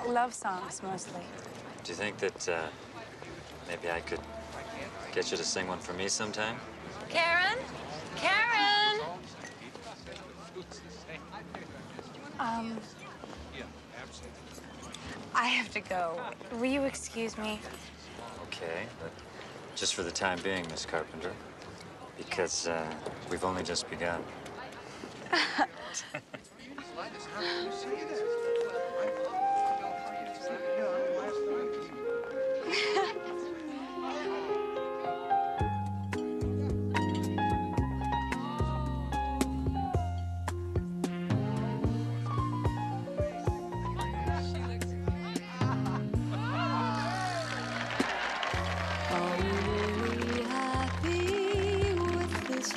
Love songs, mostly. Do you think that maybe I could get you to sing one for me sometime? Karen? Karen! I have to go. Will you excuse me? Okay, but just for the time being, Miss Carpenter, because we've only just begun.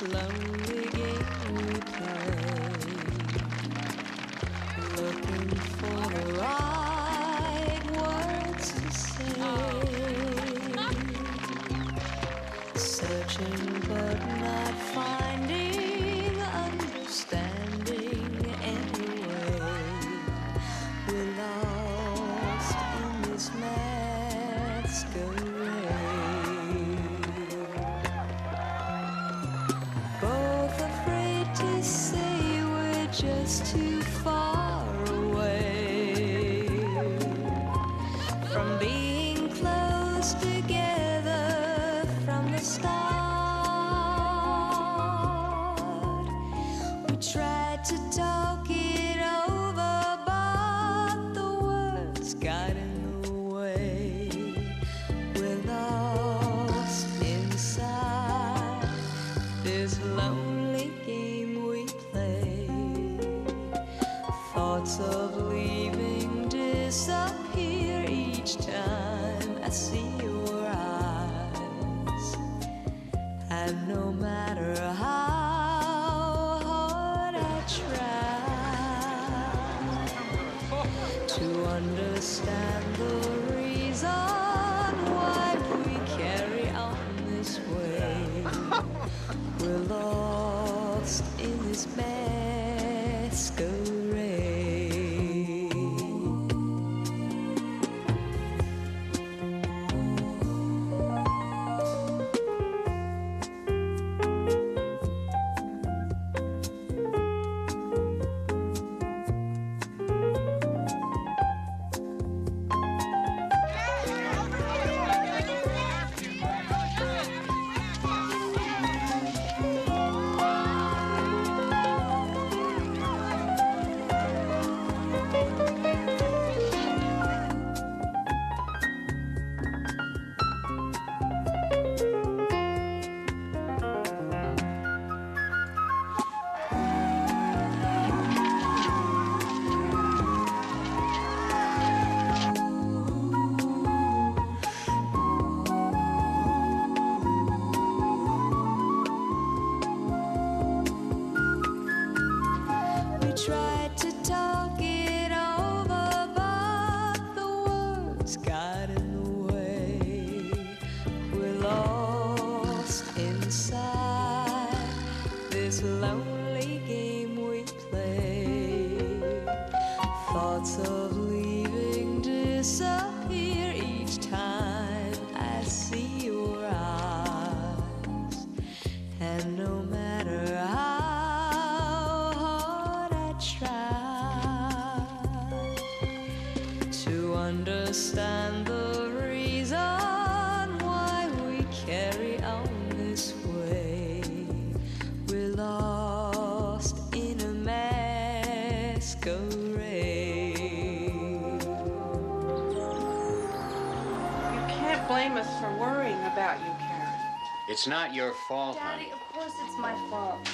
Lonely game we play, looking for the right words to say, searching but not finding understanding anyway. We're lost in this masquerade. Just too far away from being close together from the start. We tried to talk it over, but the words got in the way. We're lost inside this lonely game we play. Thoughts of leaving disappear each time I see your eyes. And no matter how hard I try to understand the reason why we carry on this way, we're lost in this masquerade. tried to talk it over, but the words got in the way. We're lost inside this lonely game we play. Thoughts of leaving disappear each time I see your eyes. And no matter how hard I try to understand the reason why we carry on this way, we're lost in a masquerade. You can't blame us for worrying about you, Karen. It's not your fault, Daddy, honey. of course it's my fault.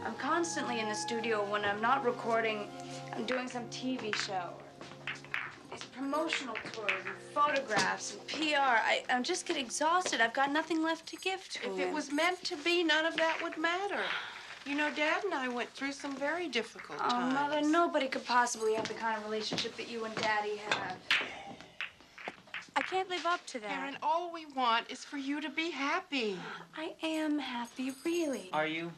I'm constantly in the studio. When I'm not recording, I'm doing some TV show. These promotional tours and photographs and PR. I'm just getting exhausted. I've got nothing left to give to If him. it was meant to be, none of that would matter. You know, Dad and I went through some very difficult Oh, times. Mother, nobody could possibly have the kind of relationship that you and Daddy have. I can't live up to that. Karen, all we want is for you to be happy. I am happy, really. Are you?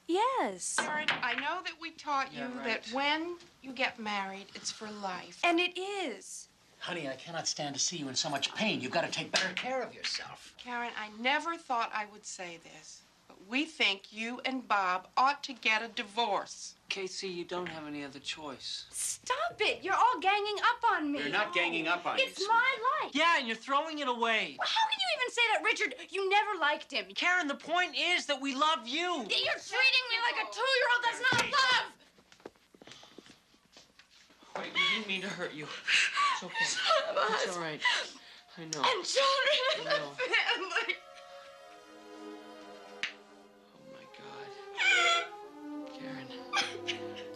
Yes. Karen, I know that we taught you Yeah, right. that when you get married, it's for life. And it is. Honey, I cannot stand to see you in so much pain. You've got to take better care of yourself. Karen, I never thought I would say this, but we think you and Bob ought to get a divorce. Casey, you don't have any other choice. Stop it. You're all ganging up on me. We're not ganging up on you. It's my life. Yeah, and you're throwing it away. How can you even say that, Richard? You never liked him. Karen, the point is that we love you. You're treating me like a 2-year-old. That's not love. Wait, we didn't mean to hurt you. It's okay. Some of It's us. all right. I know. And children in I the know. family. Oh, my God. Karen,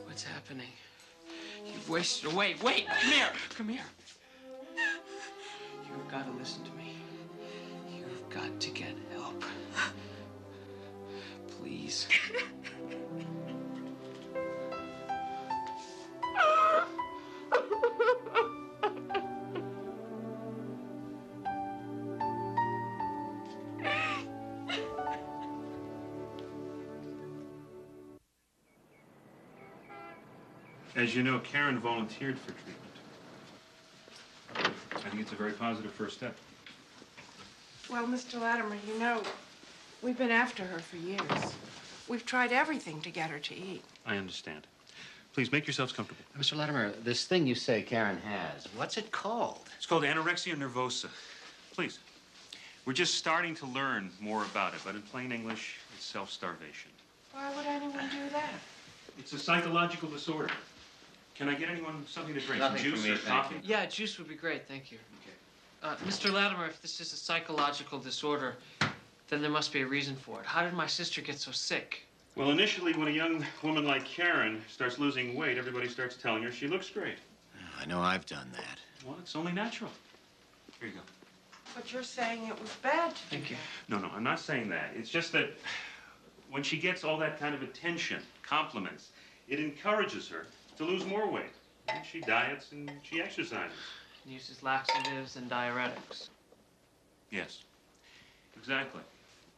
what's happening? You've wasted away. Wait, come here. Come here. You've got to listen to me. You've got to get help. Please. As you know, Karen volunteered for treatment. I think it's a very positive first step. Well, Mr. Latimer, you know, we've been after her for years. We've tried everything to get her to eat. I understand. Please make yourselves comfortable. Mr. Latimer, this thing you say Karen has, what's it called? It's called anorexia nervosa. Please. We're just starting to learn more about it, but in plain English, it's self-starvation. Why would anyone do that? It's a psychological disorder. Can I get anyone something to drink? Nothing Some juice for me, or thank coffee? Yeah, juice would be great, thank you. Mr. Latimer, if this is a psychological disorder, then there must be a reason for it. How did my sister get so sick? Well, initially, when a young woman like Karen starts losing weight, everybody starts telling her she looks great. I know I've done that. Well, it's only natural. Here you go. But you're saying it was bad to do Thank you. No, I'm not saying that. It's just that when she gets all that kind of attention, compliments, it encourages her to lose more weight. And she diets and she exercises. And uses laxatives and diuretics. Yes, exactly.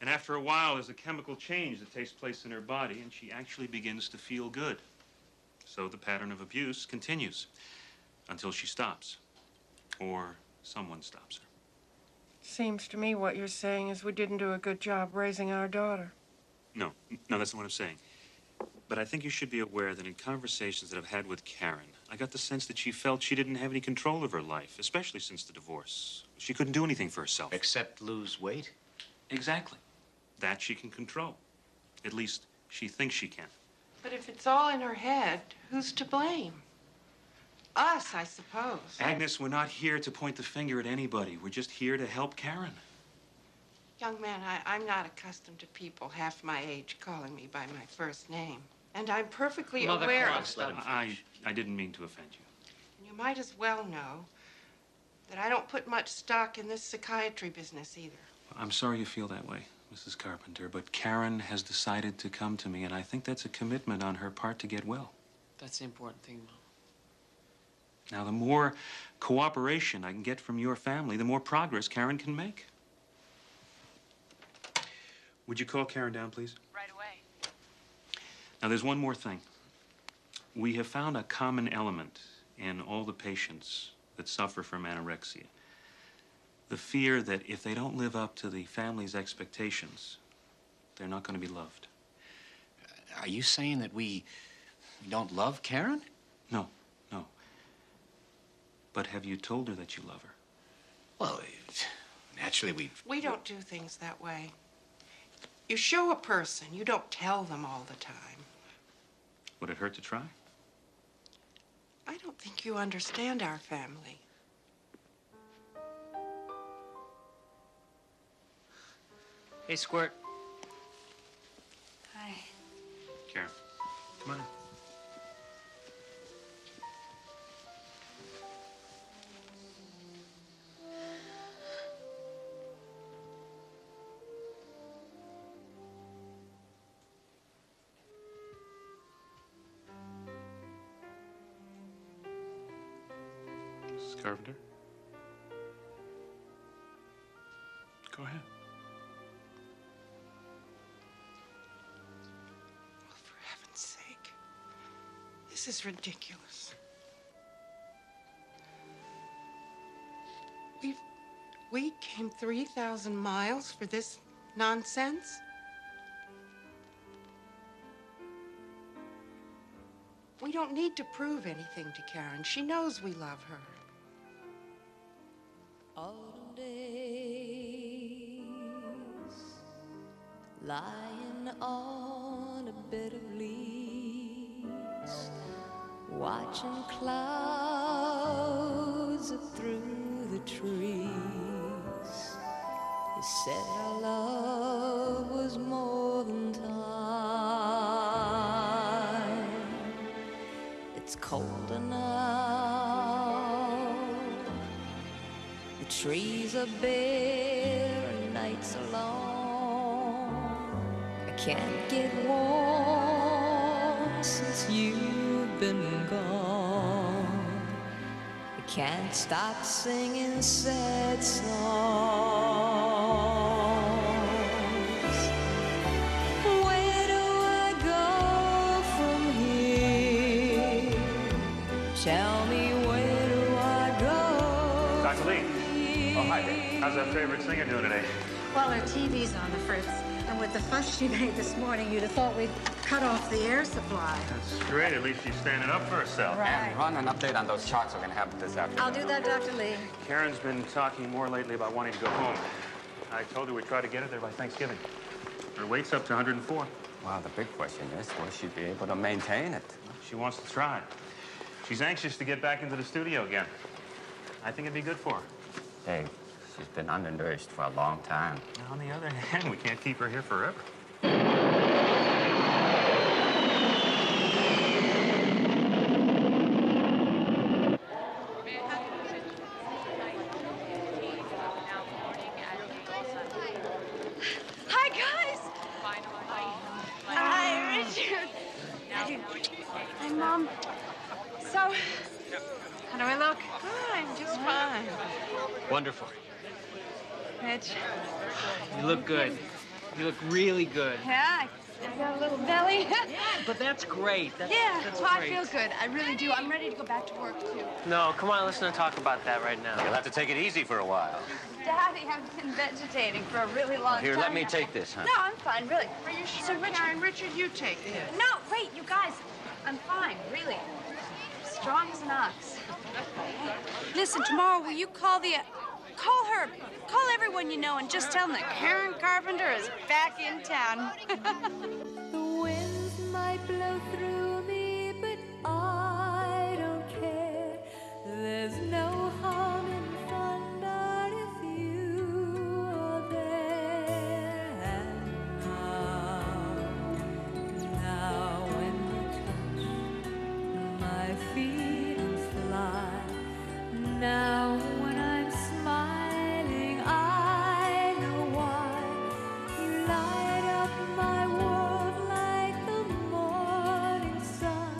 And after a while, there's a chemical change that takes place in her body, and she actually begins to feel good. So the pattern of abuse continues until she stops, or someone stops her. Seems to me what you're saying is we didn't do a good job raising our daughter. No, that's not what I'm saying. But I think you should be aware that in conversations that I've had with Karen, I got the sense that she felt she didn't have any control of her life, especially since the divorce. She couldn't do anything for herself. Except lose weight? Exactly. That she can control. At least she thinks she can. But if it's all in her head, who's to blame? Us, I suppose. Agnes, we're not here to point the finger at anybody. We're just here to help Karen. Young man, I'm not accustomed to people half my age calling me by my first name. And I'm perfectly Mother, aware come on, of... stop. I didn't mean to offend you. And you might as well know that I don't put much stock in this psychiatry business either. I'm sorry you feel that way, Mrs. Carpenter, but Karen has decided to come to me, and I think that's a commitment on her part to get well. That's the important thing, Mom. Now, the more cooperation I can get from your family, the more progress Karen can make. Would you call Karen down, please? Right away. Now, there's one more thing. We have found a common element in all the patients that suffer from anorexia. The fear that if they don't live up to the family's expectations, they're not going to be loved. Are you saying that we don't love Karen? No, no. But have you told her that you love her? Well, naturally We don't do things that way. You show a person, you don't tell them all the time. Would it hurt to try? I don't think you understand our family. Hey, Squirt. Hi. Karen, come on in. Mrs. Carpenter? Go ahead. For heaven's sake. This is ridiculous. We came 3,000 miles for this nonsense? We don't need to prove anything to Karen. She knows we love her. Autumn days, lying on a bed of leaves, watching clouds up through the trees. You said our love was more than time. It's colder now. The trees are bare and nights are long. I can't get warm since you've been gone. I can't stop singing sad songs. Where do I go from here? Tell me, where do I go? Dr. Lee. Oh, hi there. How's that favorite singer doing today? Well, her TV's on the fritz, and with the fuss she made this morning, you'd have thought we'd cut off the air supply. That's great. At least she's standing up for herself. Right. Run an update on those charts we're going to have this afternoon. I'll do that, Dr. Lee. Karen's been talking more lately about wanting to go home. I told her we'd try to get her there by Thanksgiving. Her weight's up to 104. Well, the big question is, will she be able to maintain it? She wants to try. She's anxious to get back into the studio again. I think it'd be good for her. Dave, she's been undernourished for a long time. On the other hand, we can't keep her here forever. Hi, guys. Hi, Richard. Hi, Mom. So, how do I look? Fine, just fine. Wonderful. Rich. You look good. You look really good. Yeah, I got a little belly. But that's great. That's Well, I great. feel good. I really do. I'm ready to go back to work, too. No, come on, let's not talk about that right now. You'll have to take it easy for a while. Daddy, I've been vegetating for a really long Here, time. let me now. take this, huh? No, I'm fine, really. Are you sure, So, Richard, Karen? Richard, you take this. No, wait, you guys. I'm fine, really. Strong as an ox. Listen, tomorrow, will you call call her, call everyone you know and just tell them that Karen Carpenter is back in town. The winds might blow through me, but I don't care. There's no harm in thunder if you are there. And now when you touch my feet and fly, now when I'm smiling, I know why. You light up my world like the morning sun.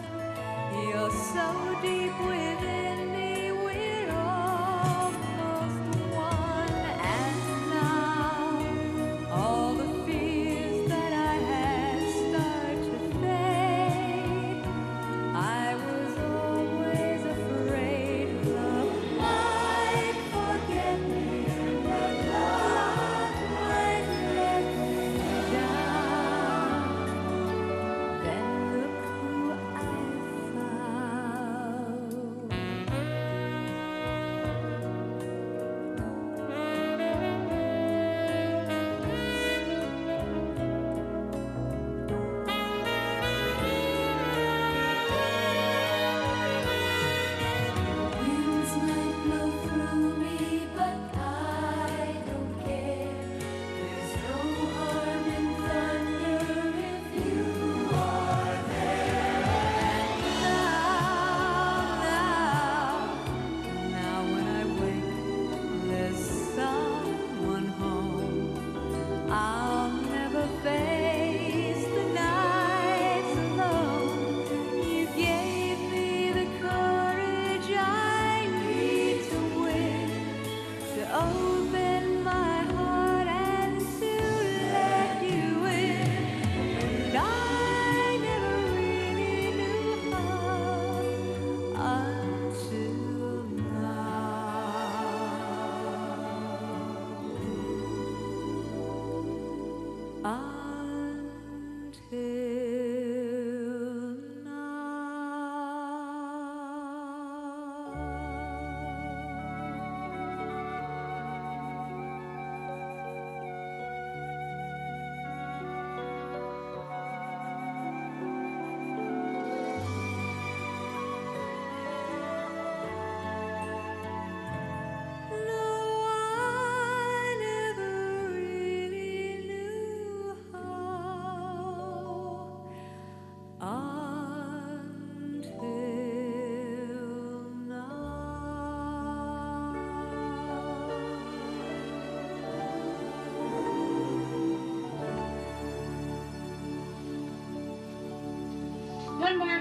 One more.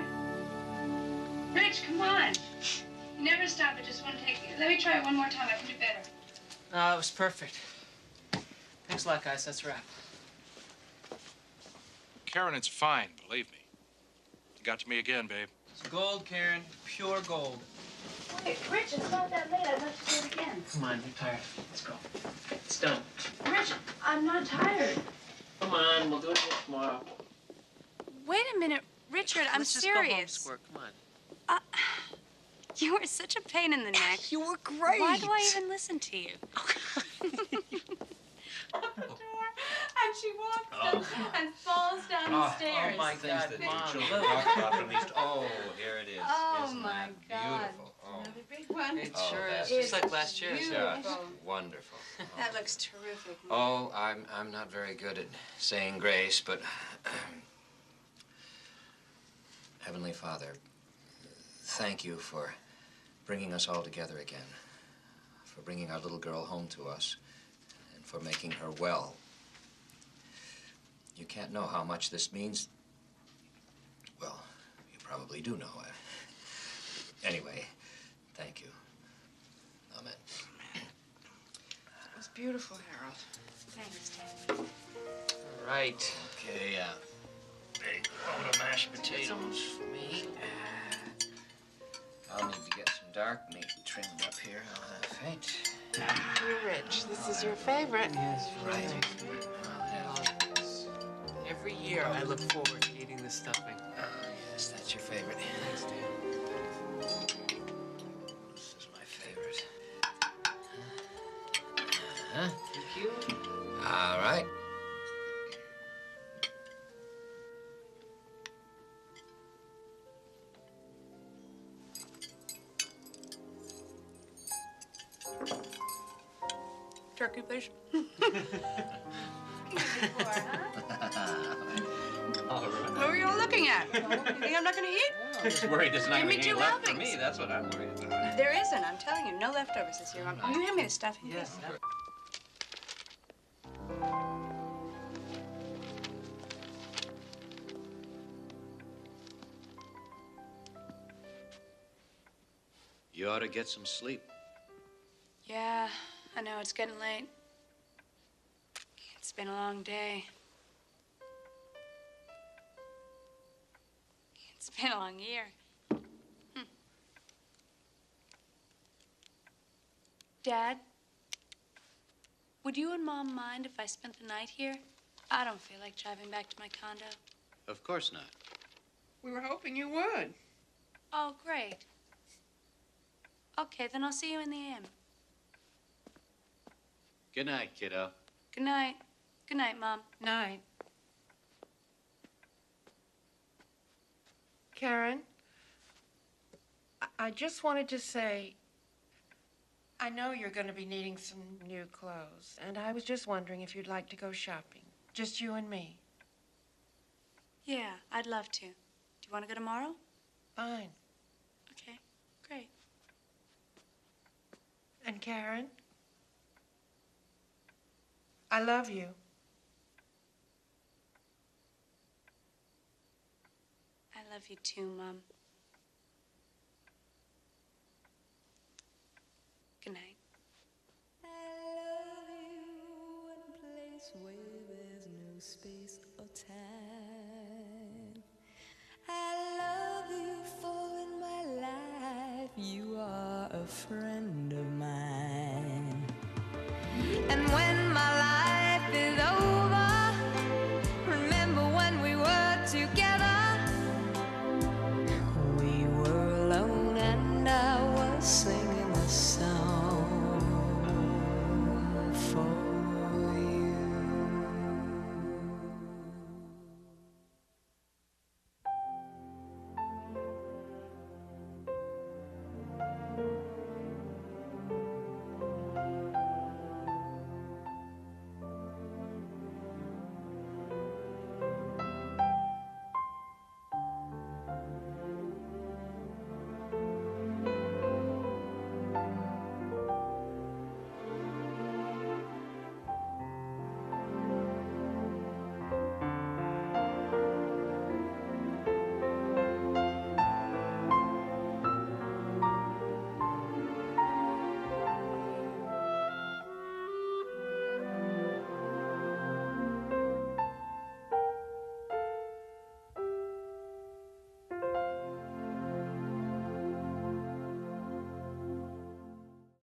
Rich, come on. You never stop at just one take. Let me try it one more time. I can do better. No, it was perfect. Thanks a lot, guys. That's a wrap. Karen, it's fine, believe me. You got to me again, babe. It's gold, Karen. Pure gold. Wait, Rich, it's not that late. I'd love to do it again. Come on, you're tired. Let's go. It's done. Rich, I'm not tired. Come on, we'll do it again tomorrow. Wait a minute, Richard, I'm Let's just serious. go home, Squirt. Come on. You were such a pain in the neck. You were great. Why do I even listen to you? And she walks and falls down the stairs. Oh, my God, that Mom. children talk about from these. Oh, here it is. Oh, Isn't my that God. beautiful? Oh. Another big one. It Oh, sure that's is. Just like last year. Just wonderful. That looks terrific. Oh, I'm not very good at saying grace, but Heavenly Father, thank you for bringing us all together again, for bringing our little girl home to us, and for making her well. You can't know how much this means. Well, you probably do know. Anyway, thank you. Amen. It was beautiful, Harold. Thanks, Dad. All right. Okay, big load of mashed potatoes for me. I'll need to get some dark meat trimmed up here. I'll have fate. You're rich. This is your favorite. Yes, Right. Every year I look forward to eating this stuffing. Yes, that's your favorite. Thanks, Dad. This is my favorite. Thank you. All right. Turkey, please. All right. What were you all looking at? You think I'm not going to eat? I'm just worried there's not Give me any 2 left for helpings. me. That's what I'm worried about. There isn't. I'm telling you, no leftovers this year. You hand me the stuffing. Yes. You ought to get some sleep. Yeah, I know. It's getting late. It's been a long day. It's been a long year. Dad, would you and Mom mind if I spent the night here? I don't feel like driving back to my condo. Of course not. We were hoping you would. Oh, great. Okay, then I'll see you in the AM. Good night, kiddo. Good night. Good night, Mom. Night. Karen, I just wanted to say, I know you're going to be needing some new clothes, and I was just wondering if you'd like to go shopping. Just you and me. Yeah, I'd love to. Do you want to go tomorrow? Fine. Okay, great. And Karen, I love you. I love you too, Mom. Good night. Where there's no space or time. I love you, for in my life you are a friend of mine. And when